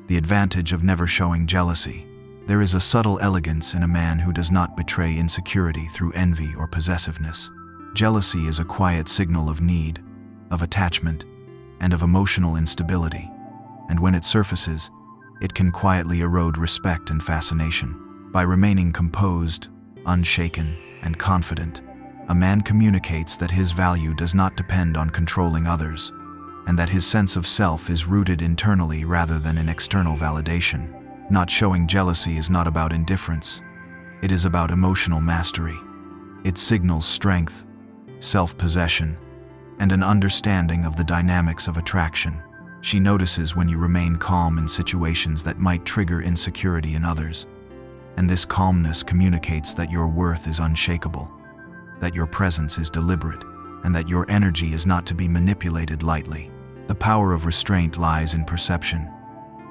The advantage of never showing jealousy. There is a subtle elegance in a man who does not betray insecurity through envy or possessiveness. Jealousy is a quiet signal of need, of attachment, and of emotional instability, and when it surfaces, it can quietly erode respect and fascination. By remaining composed, unshaken, and confident, a man communicates that his value does not depend on controlling others, and that his sense of self is rooted internally rather than in external validation. Not showing jealousy is not about indifference. It is about emotional mastery. It signals strength, self-possession, and an understanding of the dynamics of attraction. She notices when you remain calm in situations that might trigger insecurity in others, and this calmness communicates that your worth is unshakable, that your presence is deliberate, and that your energy is not to be manipulated lightly. The power of restraint lies in perception.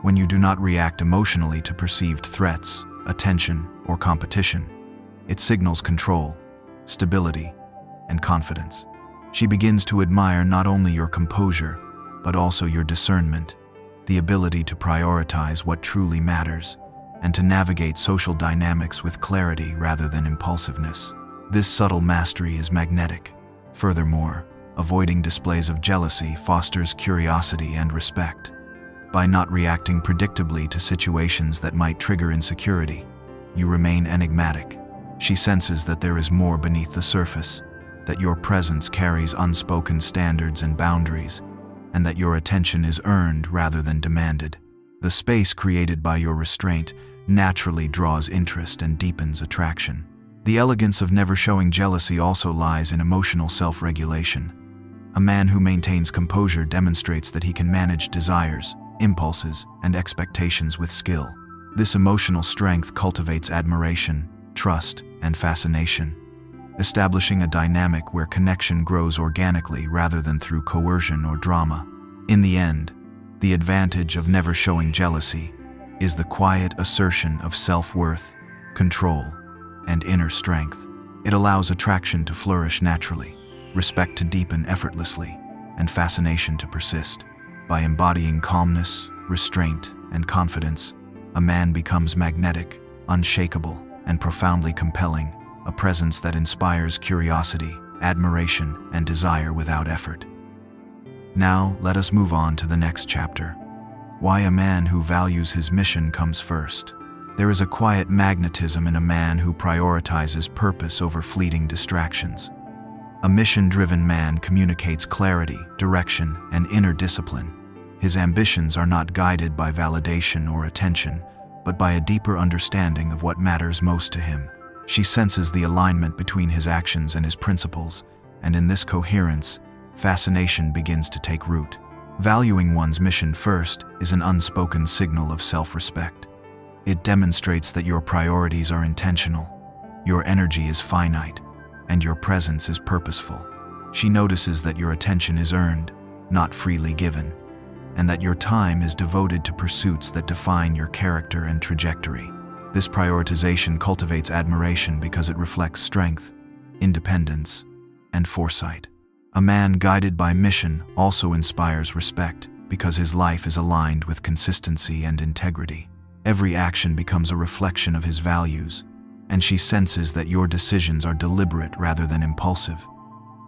When you do not react emotionally to perceived threats, attention, or competition, it signals control, stability, and confidence. She begins to admire not only your composure, but also your discernment, the ability to prioritize what truly matters, and to navigate social dynamics with clarity rather than impulsiveness. This subtle mastery is magnetic. Furthermore, avoiding displays of jealousy fosters curiosity and respect. By not reacting predictably to situations that might trigger insecurity, you remain enigmatic. She senses that there is more beneath the surface, that your presence carries unspoken standards and boundaries, and that your attention is earned rather than demanded. The space created by your restraint naturally draws interest and deepens attraction. The elegance of never showing jealousy also lies in emotional self-regulation. A man who maintains composure demonstrates that he can manage desires, impulses, and expectations with skill. This emotional strength cultivates admiration, trust, and fascination, establishing a dynamic where connection grows organically rather than through coercion or drama. In the end, the advantage of never showing jealousy is the quiet assertion of self-worth, control, and inner strength. It allows attraction to flourish naturally, respect to deepen effortlessly, and fascination to persist. By embodying calmness, restraint, and confidence, a man becomes magnetic, unshakable, and profoundly compelling, a presence that inspires curiosity, admiration, and desire without effort. Now, let us move on to the next chapter. Why a man who values his mission comes first. There is a quiet magnetism in a man who prioritizes purpose over fleeting distractions. A mission-driven man communicates clarity, direction, and inner discipline. His ambitions are not guided by validation or attention, but by a deeper understanding of what matters most to him. She senses the alignment between his actions and his principles, and in this coherence, fascination begins to take root. Valuing one's mission first is an unspoken signal of self-respect. It demonstrates that your priorities are intentional, your energy is finite, and your presence is purposeful. She notices that your attention is earned, not freely given, and that your time is devoted to pursuits that define your character and trajectory. This prioritization cultivates admiration because it reflects strength, independence, and foresight. A man guided by mission also inspires respect because his life is aligned with consistency and integrity. Every action becomes a reflection of his values, and she senses that your decisions are deliberate rather than impulsive.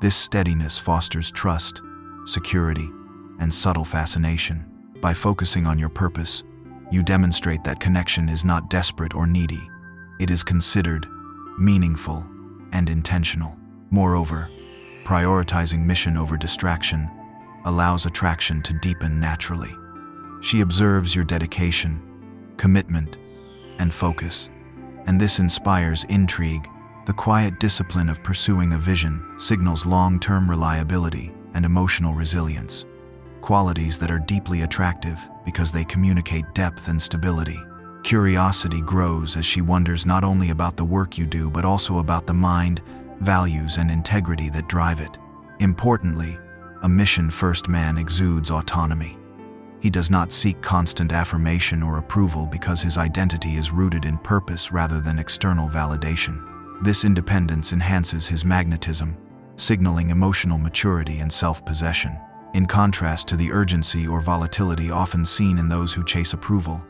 This steadiness fosters trust, security, and subtle fascination. By focusing on your purpose, you demonstrate that connection is not desperate or needy. It is considered, meaningful, and intentional. Moreover, prioritizing mission over distraction allows attraction to deepen naturally. She observes your dedication, commitment, and focus, and this inspires intrigue. The quiet discipline of pursuing a vision signals long-term reliability and emotional resilience, qualities that are deeply attractive because they communicate depth and stability. Curiosity grows as she wonders not only about the work you do but also about the mind, values, and integrity that drive it. Importantly, a mission-first man exudes autonomy. He does not seek constant affirmation or approval because his identity is rooted in purpose rather than external validation. This independence enhances his magnetism, signaling emotional maturity and self-possession. In contrast to the urgency or volatility often seen in those who chase approval,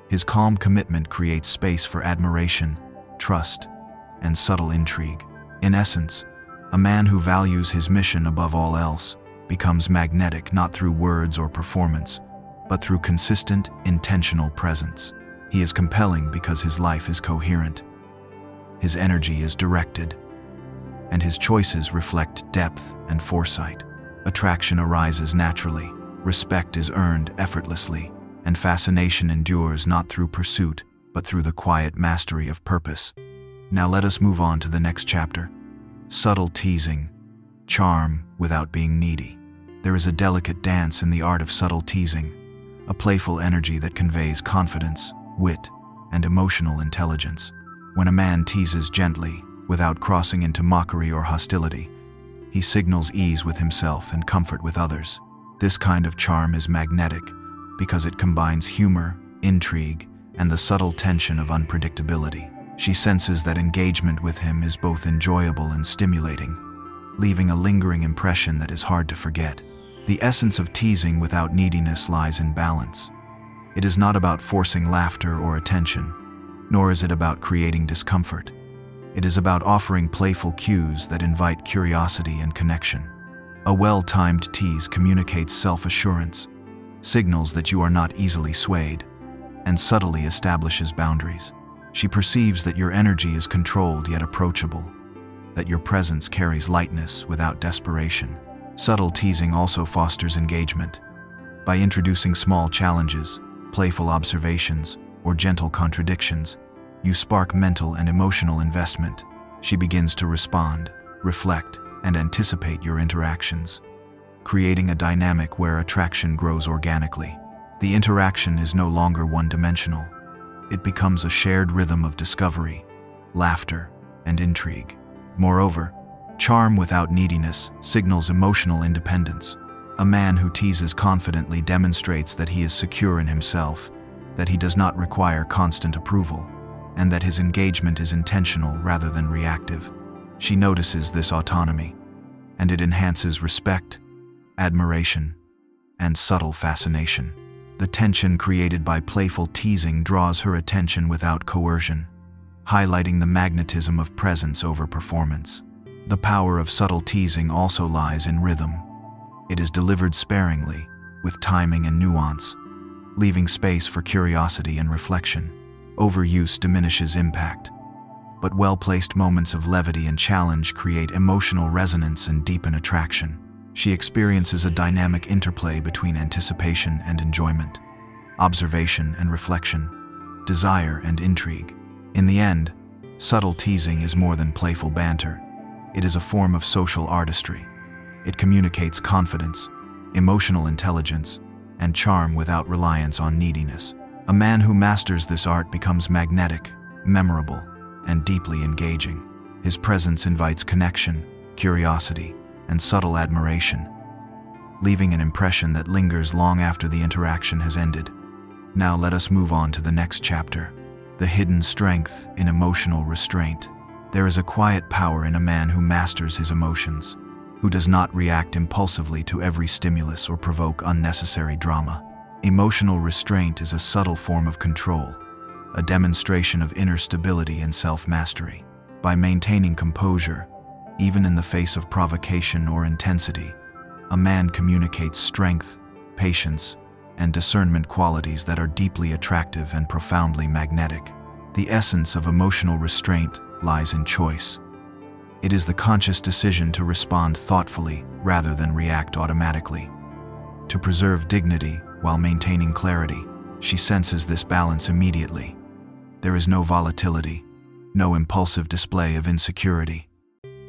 his calm commitment creates space for admiration, trust, and subtle intrigue. In essence, a man who values his mission above all else becomes magnetic not through words or performance, but through consistent, intentional presence. He is compelling because his life is coherent, his energy is directed, and his choices reflect depth and foresight. Attraction arises naturally, respect is earned effortlessly, and fascination endures not through pursuit, but through the quiet mastery of purpose. Now let us move on to the next chapter. Subtle teasing, charm without being needy. There is a delicate dance in the art of subtle teasing, a playful energy that conveys confidence, wit, and emotional intelligence. When a man teases gently, without crossing into mockery or hostility, he signals ease with himself and comfort with others. This kind of charm is magnetic because it combines humor, intrigue, and the subtle tension of unpredictability. She senses that engagement with him is both enjoyable and stimulating, leaving a lingering impression that is hard to forget. The essence of teasing without neediness lies in balance. It is not about forcing laughter or attention, nor is it about creating discomfort. It is about offering playful cues that invite curiosity and connection. A well-timed tease communicates self-assurance, signals that you are not easily swayed, and subtly establishes boundaries. She perceives that your energy is controlled yet approachable, that your presence carries lightness without desperation. Subtle teasing also fosters engagement. By introducing small challenges, playful observations, or gentle contradictions, you spark mental and emotional investment. She begins to respond, reflect, and anticipate your interactions, creating a dynamic where attraction grows organically. The interaction is no longer one-dimensional. It becomes a shared rhythm of discovery, laughter, and intrigue. Moreover, charm without neediness signals emotional independence. A man who teases confidently demonstrates that he is secure in himself, that he does not require constant approval, and that his engagement is intentional rather than reactive. She notices this autonomy, and it enhances respect, admiration, and subtle fascination. The tension created by playful teasing draws her attention without coercion, highlighting the magnetism of presence over performance. The power of subtle teasing also lies in rhythm. It is delivered sparingly, with timing and nuance, leaving space for curiosity and reflection. Overuse diminishes impact, but well-placed moments of levity and challenge create emotional resonance and deepen attraction. She experiences a dynamic interplay between anticipation and enjoyment, observation and reflection, desire and intrigue. In the end, subtle teasing is more than playful banter. It is a form of social artistry. It communicates confidence, emotional intelligence, and charm without reliance on neediness. A man who masters this art becomes magnetic, memorable, and deeply engaging. His presence invites connection, curiosity, and subtle admiration, leaving an impression that lingers long after the interaction has ended. Now let us move on to the next chapter. The hidden strength in emotional restraint. There is a quiet power in a man who masters his emotions, who does not react impulsively to every stimulus or provoke unnecessary drama. Emotional restraint is a subtle form of control, a demonstration of inner stability and self-mastery. By maintaining composure, even in the face of provocation or intensity, a man communicates strength, patience, and discernment, qualities that are deeply attractive and profoundly magnetic. The essence of emotional restraint lies in choice. It is the conscious decision to respond thoughtfully rather than react automatically. To preserve dignity while maintaining clarity, she senses this balance immediately. There is no volatility, no impulsive display of insecurity,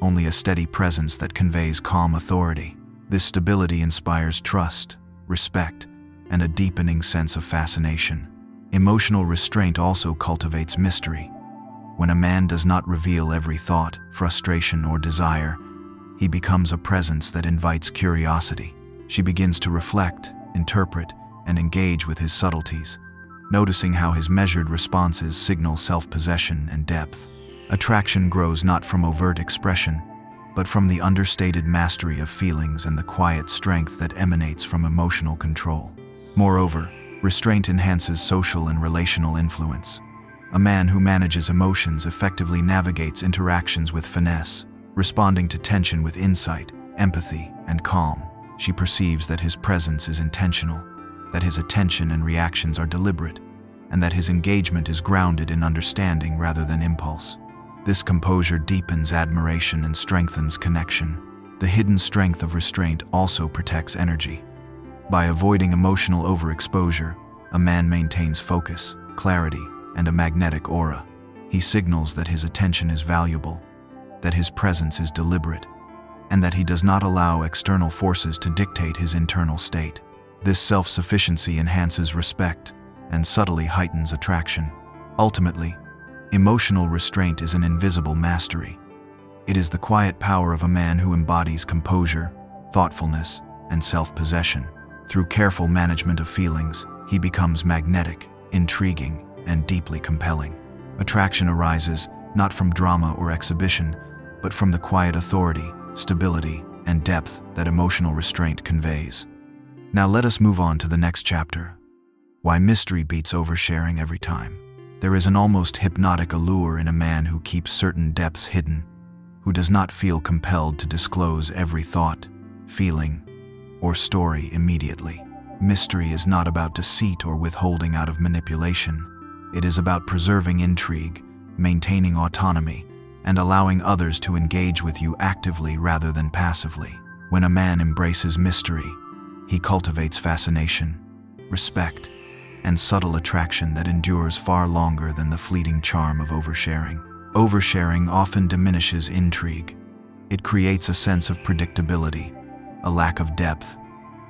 only a steady presence that conveys calm authority. This stability inspires trust, respect, and a deepening sense of fascination. Emotional restraint also cultivates mystery. When a man does not reveal every thought, frustration, or desire, he becomes a presence that invites curiosity. She begins to reflect, interpret, and engage with his subtleties, noticing how his measured responses signal self-possession and depth. Attraction grows not from overt expression, but from the understated mastery of feelings and the quiet strength that emanates from emotional control. Moreover, restraint enhances social and relational influence. A man who manages emotions effectively navigates interactions with finesse, responding to tension with insight, empathy, and calm. She perceives that his presence is intentional, that his attention and reactions are deliberate, and that his engagement is grounded in understanding rather than impulse. This composure deepens admiration and strengthens connection. The hidden strength of restraint also protects energy. By avoiding emotional overexposure, a man maintains focus, clarity, and a magnetic aura. He signals that his attention is valuable, that his presence is deliberate, and that he does not allow external forces to dictate his internal state. This self-sufficiency enhances respect and subtly heightens attraction. Ultimately, emotional restraint is an invisible mastery. It is the quiet power of a man who embodies composure, thoughtfulness, and self-possession. Through careful management of feelings, he becomes magnetic, intriguing, and deeply compelling. Attraction arises not from drama or exhibition, but from the quiet authority, stability, and depth that emotional restraint conveys. Now let us move on to the next chapter. Why mystery beats oversharing every time. There is an almost hypnotic allure in a man who keeps certain depths hidden, who does not feel compelled to disclose every thought, feeling, or story immediately. Mystery is not about deceit or withholding out of manipulation. It is about preserving intrigue, maintaining autonomy, and allowing others to engage with you actively rather than passively. When a man embraces mystery, he cultivates fascination, respect, and subtle attraction that endures far longer than the fleeting charm of oversharing. Oversharing often diminishes intrigue. It creates a sense of predictability, a lack of depth,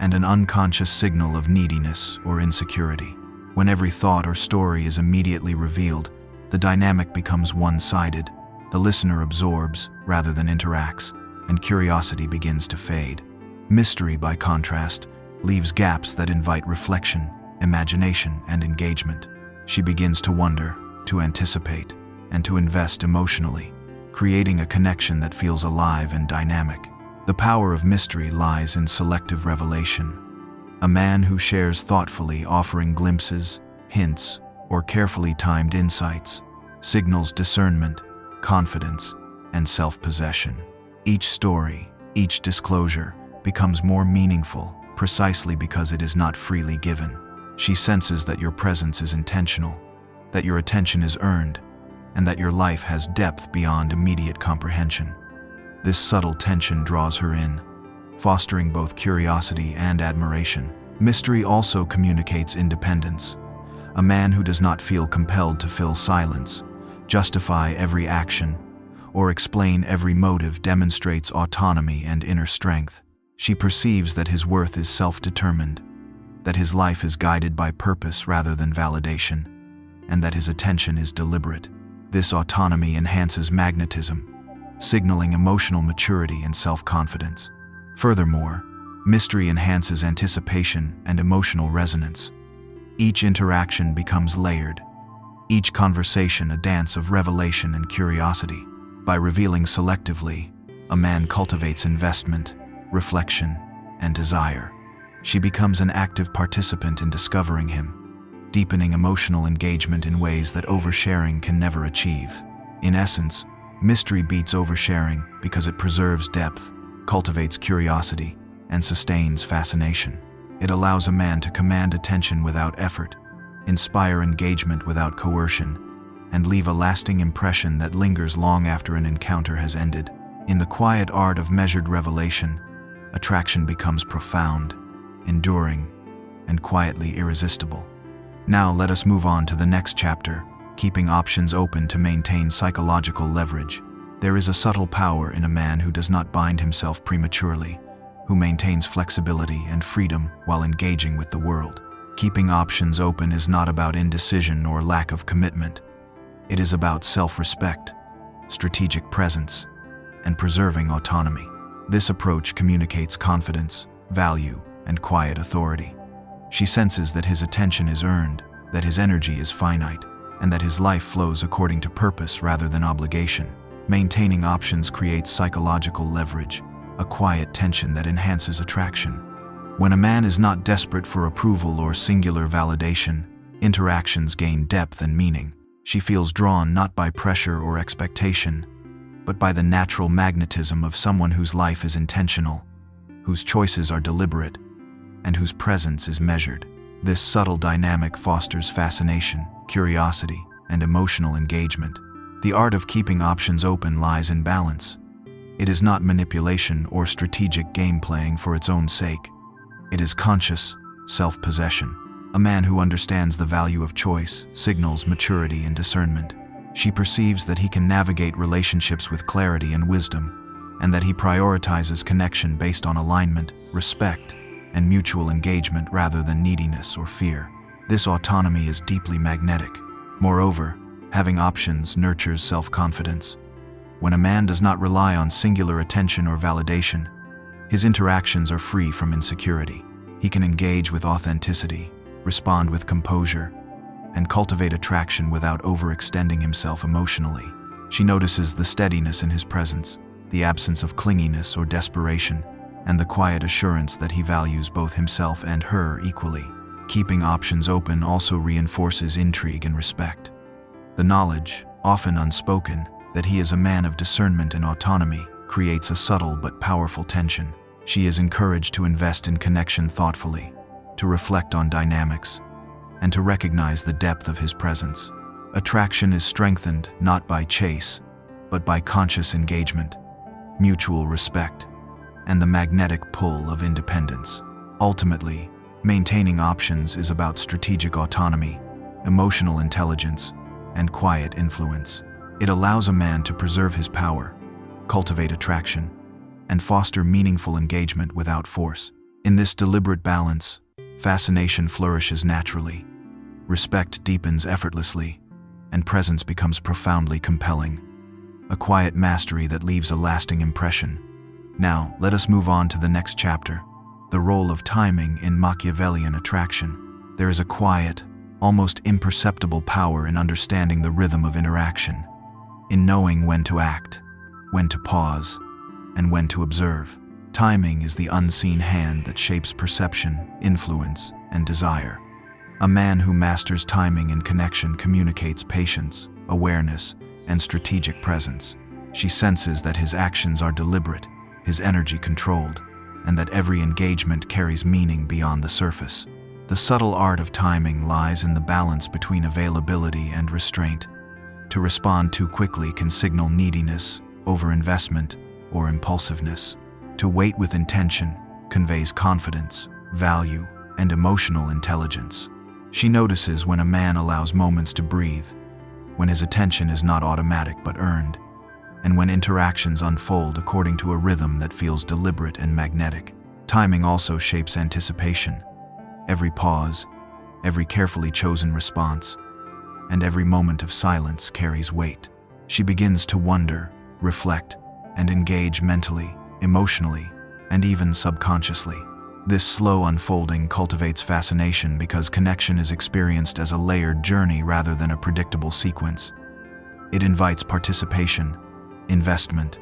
and an unconscious signal of neediness or insecurity. When every thought or story is immediately revealed, the dynamic becomes one-sided. The listener absorbs rather than interacts, and curiosity begins to fade. Mystery, by contrast, leaves gaps that invite reflection, imagination, and engagement. She begins to wonder, to anticipate, and to invest emotionally, creating a connection that feels alive and dynamic. The power of mystery lies in selective revelation. A man who shares thoughtfully, offering glimpses, hints, or carefully timed insights, signals discernment, confidence, and self-possession. Each story, each disclosure, becomes more meaningful precisely because it is not freely given. She senses that your presence is intentional, that your attention is earned, and that your life has depth beyond immediate comprehension. This subtle tension draws her in, fostering both curiosity and admiration. Mystery also communicates independence. A man who does not feel compelled to fill silence, justify every action, or explain every motive demonstrates autonomy and inner strength. She perceives that his worth is self-determined, that his life is guided by purpose rather than validation, and that his attention is deliberate. This autonomy enhances magnetism, signaling emotional maturity and self-confidence. Furthermore, mystery enhances anticipation and emotional resonance. Each interaction becomes layered, each conversation a dance of revelation and curiosity. By revealing selectively, a man cultivates investment, reflection, and desire. She becomes an active participant in discovering him, deepening emotional engagement in ways that oversharing can never achieve. In essence, mystery beats oversharing because it preserves depth, cultivates curiosity, and sustains fascination. It allows a man to command attention without effort, inspire engagement without coercion, and leave a lasting impression that lingers long after an encounter has ended. In the quiet art of measured revelation, attraction becomes profound, enduring, and quietly irresistible. Now let us move on to the next chapter, keeping options open to maintain psychological leverage. There is a subtle power in a man who does not bind himself prematurely, who maintains flexibility and freedom while engaging with the world. Keeping options open is not about indecision or lack of commitment. It is about self-respect, strategic presence, and preserving autonomy. This approach communicates confidence, value, and quiet authority. She senses that his attention is earned, that his energy is finite, and that his life flows according to purpose rather than obligation. Maintaining options creates psychological leverage, a quiet tension that enhances attraction. When a man is not desperate for approval or singular validation, interactions gain depth and meaning. She feels drawn not by pressure or expectation, but by the natural magnetism of someone whose life is intentional, whose choices are deliberate, and whose presence is measured. This subtle dynamic fosters fascination, curiosity, and emotional engagement. The art of keeping options open lies in balance. It is not manipulation or strategic game-playing for its own sake. It is conscious self-possession. A man who understands the value of choice signals maturity and discernment. She perceives that he can navigate relationships with clarity and wisdom, and that he prioritizes connection based on alignment, respect, and mutual engagement rather than neediness or fear. This autonomy is deeply magnetic. Moreover, having options nurtures self-confidence. When a man does not rely on singular attention or validation, his interactions are free from insecurity. He can engage with authenticity, respond with composure, and cultivate attraction without overextending himself emotionally. She notices the steadiness in his presence, the absence of clinginess or desperation, and the quiet assurance that he values both himself and her equally. Keeping options open also reinforces intrigue and respect. The knowledge, often unspoken, that he is a man of discernment and autonomy creates a subtle but powerful tension. She is encouraged to invest in connection thoughtfully, to reflect on dynamics, and to recognize the depth of his presence. Attraction is strengthened not by chase, but by conscious engagement, mutual respect, and the magnetic pull of independence. Ultimately, maintaining options is about strategic autonomy, emotional intelligence, and quiet influence. It allows a man to preserve his power, cultivate attraction, and foster meaningful engagement without force. In this deliberate balance, fascination flourishes naturally, respect deepens effortlessly, and presence becomes profoundly compelling, a quiet mastery that leaves a lasting impression. Now, let us move on to the next chapter, the role of timing in Machiavellian attraction. There is a quiet, almost imperceptible power in understanding the rhythm of interaction, in knowing when to act, when to pause, and when to observe. Timing is the unseen hand that shapes perception, influence, and desire. A man who masters timing and connection communicates patience, awareness, and strategic presence. She senses that his actions are deliberate, his energy controlled, and that every engagement carries meaning beyond the surface. The subtle art of timing lies in the balance between availability and restraint. To respond too quickly can signal neediness, overinvestment, or impulsiveness. To wait with intention conveys confidence, value, and emotional intelligence. She notices when a man allows moments to breathe, when his attention is not automatic but earned, and when interactions unfold according to a rhythm that feels deliberate and magnetic. Timing also shapes anticipation. Every pause, every carefully chosen response, and every moment of silence carries weight. She begins to wonder, reflect, and engage mentally, emotionally, and even subconsciously. This slow unfolding cultivates fascination because connection is experienced as a layered journey rather than a predictable sequence. It invites participation, investment,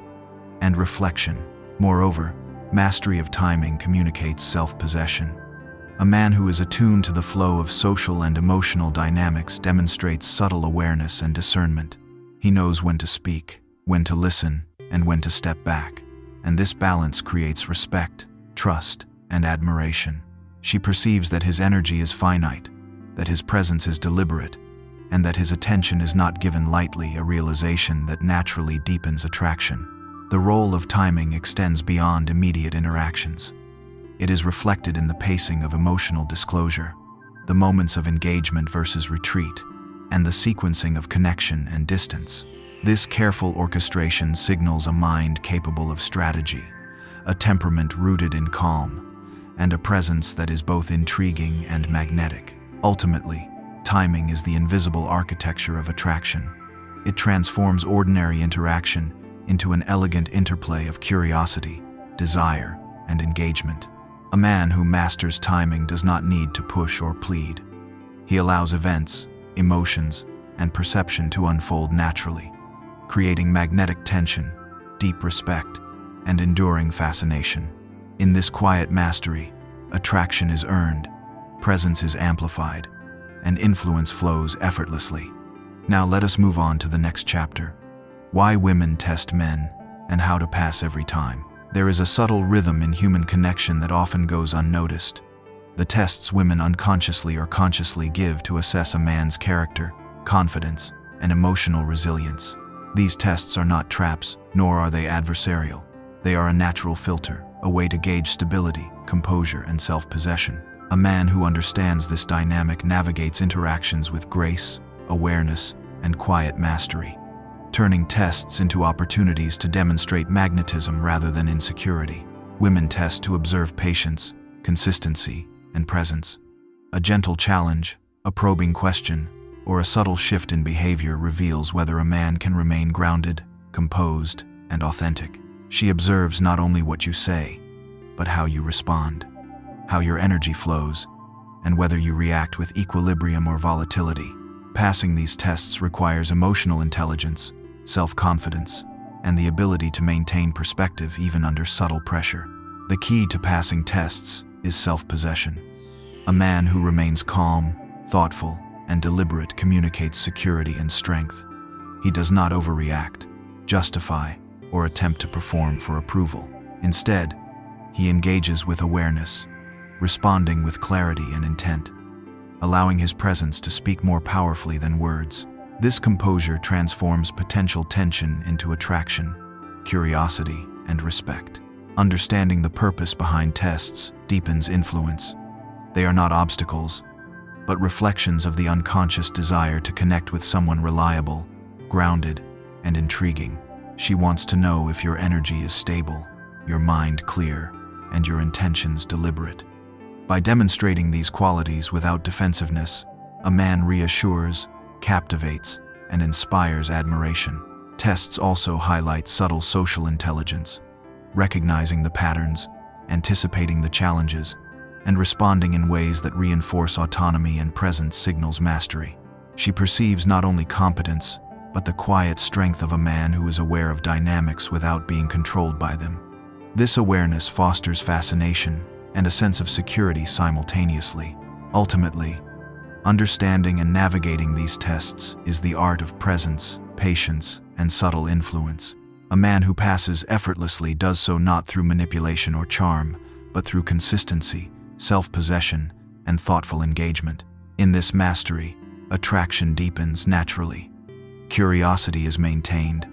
and reflection. Moreover, mastery of timing communicates self-possession. A man who is attuned to the flow of social and emotional dynamics demonstrates subtle awareness and discernment. He knows when to speak, when to listen, and when to step back. And this balance creates respect, trust, and admiration. She perceives that his energy is finite, that his presence is deliberate, and that his attention is not given lightly, a realization that naturally deepens attraction. The role of timing extends beyond immediate interactions. It is reflected in the pacing of emotional disclosure, the moments of engagement versus retreat, and the sequencing of connection and distance. This careful orchestration signals a mind capable of strategy, a temperament rooted in calm, and a presence that is both intriguing and magnetic. Ultimately, timing is the invisible architecture of attraction. It transforms ordinary interaction into an elegant interplay of curiosity, desire, and engagement. A man who masters timing does not need to push or plead. He allows events, emotions, and perception to unfold naturally, creating magnetic tension, deep respect, and enduring fascination. In this quiet mastery, attraction is earned, presence is amplified, and influence flows effortlessly. Now let us move on to the next chapter: why women test men and how to pass every time. There is a subtle rhythm in human connection that often goes unnoticed. The tests women unconsciously or consciously give to assess a man's character, confidence, and emotional resilience. These tests are not traps, nor are they adversarial. They are a natural filter, a way to gauge stability, composure, and self-possession. A man who understands this dynamic navigates interactions with grace, awareness, and quiet mastery, turning tests into opportunities to demonstrate magnetism rather than insecurity. Women test to observe patience, consistency, and presence. A gentle challenge, a probing question, or a subtle shift in behavior reveals whether a man can remain grounded, composed, and authentic. She observes not only what you say, but how you respond, how your energy flows, and whether you react with equilibrium or volatility. Passing these tests requires emotional intelligence, self-confidence, and the ability to maintain perspective even under subtle pressure. The key to passing tests is self-possession. A man who remains calm, thoughtful, and deliberate communicates security and strength. He does not overreact, justify, or attempt to perform for approval. Instead, he engages with awareness, responding with clarity and intent, allowing his presence to speak more powerfully than words. This composure transforms potential tension into attraction, curiosity, and respect. Understanding the purpose behind tests deepens influence. They are not obstacles, but reflections of the unconscious desire to connect with someone reliable, grounded, and intriguing. She wants to know if your energy is stable, your mind clear, and your intentions deliberate. By demonstrating these qualities without defensiveness, a man reassures, captivates, and inspires admiration. Tests also highlight subtle social intelligence, recognizing the patterns, anticipating the challenges, and responding in ways that reinforce autonomy and presence signals mastery. She perceives not only competence, but the quiet strength of a man who is aware of dynamics without being controlled by them. This awareness fosters fascination and a sense of security simultaneously. Ultimately, understanding and navigating these tests is the art of presence, patience, and subtle influence. A man who passes effortlessly does so not through manipulation or charm, but through consistency, self-possession, and thoughtful engagement. In this mastery, attraction deepens naturally, curiosity is maintained,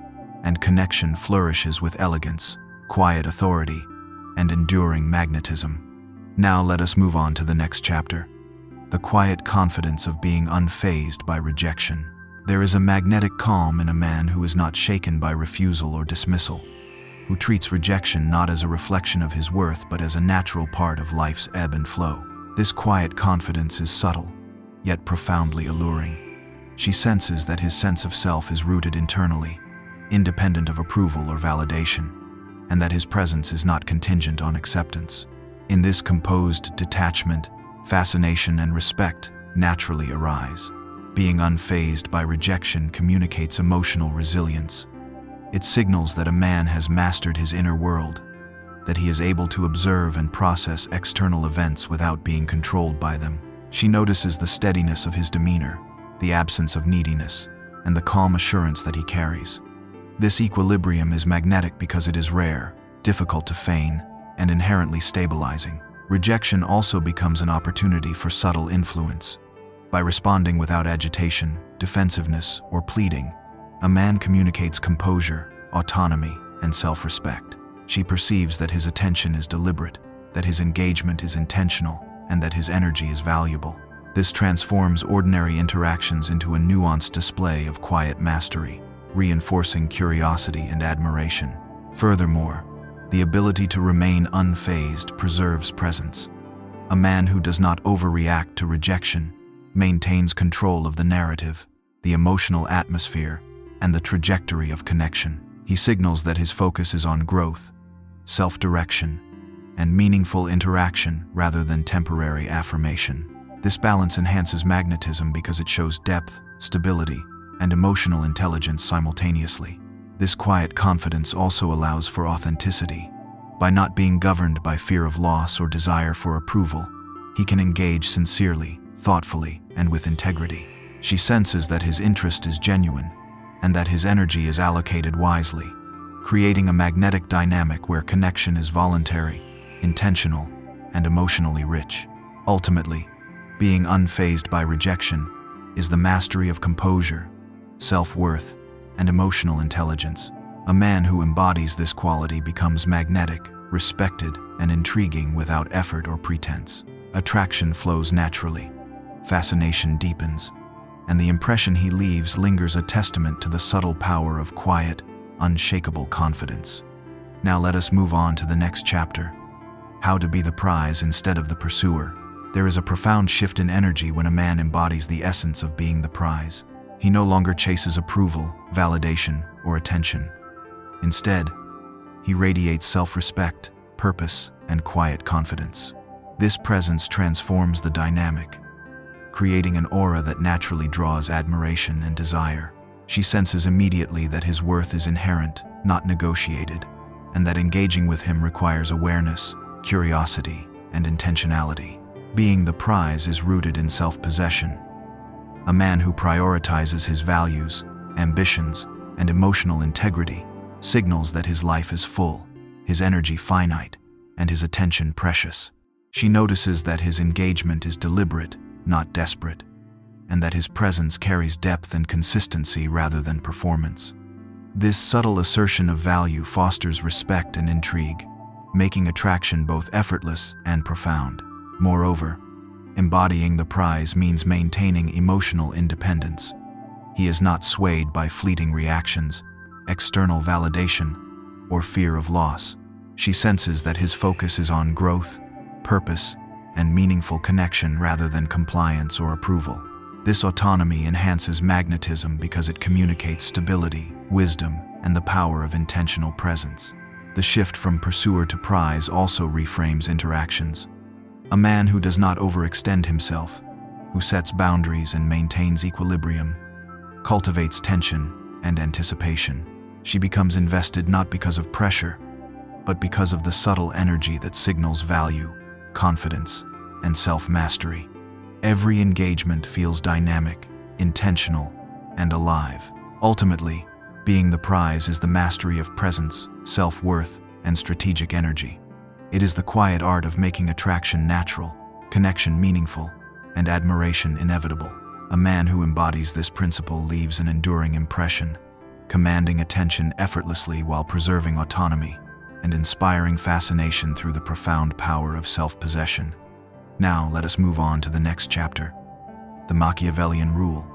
and connection flourishes with elegance, quiet authority, and enduring magnetism. Now let us move on to the next chapter. The quiet confidence of being unfazed by rejection. There is a magnetic calm in a man who is not shaken by refusal or dismissal, who treats rejection not as a reflection of his worth but as a natural part of life's ebb and flow. This quiet confidence is subtle, yet profoundly alluring. She senses that his sense of self is rooted internally, independent of approval or validation, and that his presence is not contingent on acceptance. In this composed detachment, fascination and respect naturally arise. Being unfazed by rejection communicates emotional resilience. It signals that a man has mastered his inner world, that he is able to observe and process external events without being controlled by them. She notices the steadiness of his demeanor, the absence of neediness, and the calm assurance that he carries. This equilibrium is magnetic because it is rare, difficult to feign, and inherently stabilizing. Rejection also becomes an opportunity for subtle influence. By responding without agitation, defensiveness, or pleading, a man communicates composure, autonomy, and self-respect. She perceives that his attention is deliberate, that his engagement is intentional, and that his energy is valuable. This transforms ordinary interactions into a nuanced display of quiet mastery, reinforcing curiosity and admiration. Furthermore, the ability to remain unfazed preserves presence. A man who does not overreact to rejection maintains control of the narrative, the emotional atmosphere, and the trajectory of connection. He signals that his focus is on growth, self-direction, and meaningful interaction rather than temporary affirmation. This balance enhances magnetism because it shows depth, stability, and emotional intelligence simultaneously. This quiet confidence also allows for authenticity. By not being governed by fear of loss or desire for approval, he can engage sincerely, thoughtfully, and with integrity. She senses that his interest is genuine, and that his energy is allocated wisely, creating a magnetic dynamic where connection is voluntary, intentional, and emotionally rich. Ultimately, being unfazed by rejection is the mastery of composure, self-worth, and emotional intelligence. A man who embodies this quality becomes magnetic, respected, and intriguing without effort or pretense. Attraction flows naturally, fascination deepens, and the impression he leaves lingers, a testament to the subtle power of quiet, unshakable confidence. Now let us move on to the next chapter. How to be the prize instead of the pursuer. There is a profound shift in energy when a man embodies the essence of being the prize. He no longer chases approval, validation, or attention. Instead, he radiates self-respect, purpose, and quiet confidence. This presence transforms the dynamic, creating an aura that naturally draws admiration and desire. She senses immediately that his worth is inherent, not negotiated, and that engaging with him requires awareness, curiosity, and intentionality. Being the prize is rooted in self-possession. A man who prioritizes his values, ambitions, and emotional integrity signals that his life is full, his energy finite, and his attention precious. She notices that his engagement is deliberate, not desperate, and that his presence carries depth and consistency rather than performance. This subtle assertion of value fosters respect and intrigue, making attraction both effortless and profound. Moreover, embodying the prize means maintaining emotional independence. He is not swayed by fleeting reactions, external validation, or fear of loss. She senses that his focus is on growth, purpose, and meaningful connection rather than compliance or approval. This autonomy enhances magnetism because it communicates stability, wisdom, and the power of intentional presence. The shift from pursuer to prize also reframes interactions. A man who does not overextend himself, who sets boundaries and maintains equilibrium, cultivates tension and anticipation. She becomes invested not because of pressure, but because of the subtle energy that signals value, confidence, and self-mastery. Every engagement feels dynamic, intentional, and alive. Ultimately, being the prize is the mastery of presence, self-worth, and strategic energy. It is the quiet art of making attraction natural, connection meaningful, and admiration inevitable. A man who embodies this principle leaves an enduring impression, commanding attention effortlessly while preserving autonomy and inspiring fascination through the profound power of self-possession. Now, let us move on to the next chapter. The Machiavellian rule.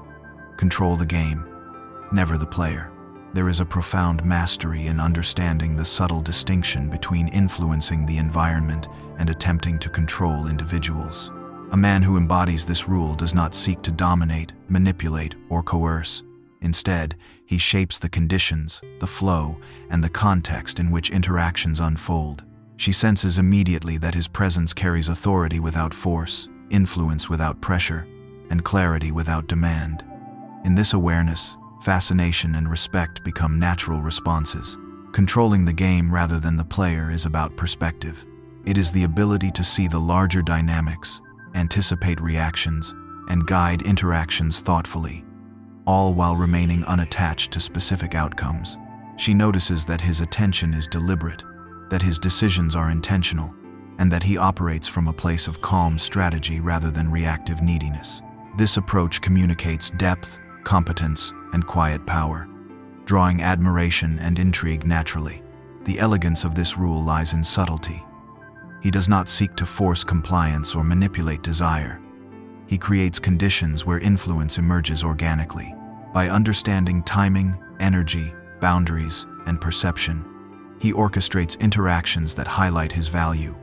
Control the game, never the player. There is a profound mastery in understanding the subtle distinction between influencing the environment and attempting to control individuals. A man who embodies this rule does not seek to dominate, manipulate, or coerce. Instead, he shapes the conditions, the flow, and the context in which interactions unfold. She senses immediately that his presence carries authority without force, influence without pressure, and clarity without demand. In this awareness, fascination and respect become natural responses. Controlling the game rather than the player is about perspective. It is the ability to see the larger dynamics, anticipate reactions, and guide interactions thoughtfully, all while remaining unattached to specific outcomes. She notices that his attention is deliberate, that his decisions are intentional, and that he operates from a place of calm strategy rather than reactive neediness. This approach communicates depth, competence, and quiet power, drawing admiration and intrigue naturally. The elegance of this rule lies in subtlety. He does not seek to force compliance or manipulate desire. He creates conditions where influence emerges organically. By understanding timing, energy, boundaries, and perception, he orchestrates interactions that highlight his value,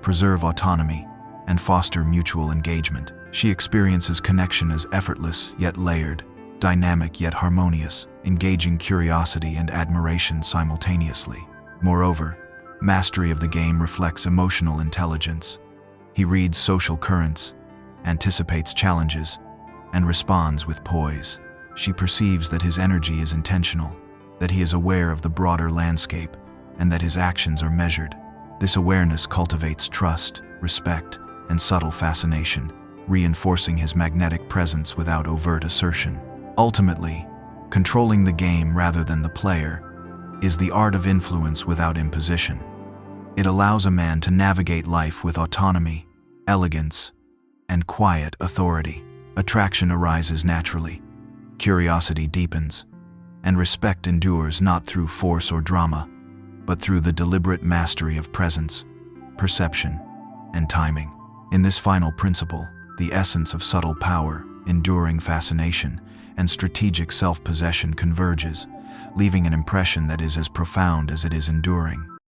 preserve autonomy, and foster mutual engagement. She experiences connection as effortless yet layered, dynamic yet harmonious, engaging curiosity and admiration simultaneously. Moreover, mastery of the game reflects emotional intelligence. He reads social currents, anticipates challenges, and responds with poise. She perceives that his energy is intentional, that he is aware of the broader landscape, and that his actions are measured. This awareness cultivates trust, respect, and subtle fascination, reinforcing his magnetic presence without overt assertion. Ultimately, controlling the game rather than the player is the art of influence without imposition. It allows a man to navigate life with autonomy, elegance, and quiet authority. Attraction arises naturally, curiosity deepens, and respect endures not through force or drama, but through the deliberate mastery of presence, perception, and timing. In this final principle, the essence of subtle power, enduring fascination, and strategic self-possession converges, leaving an impression that is as profound as it is enduring.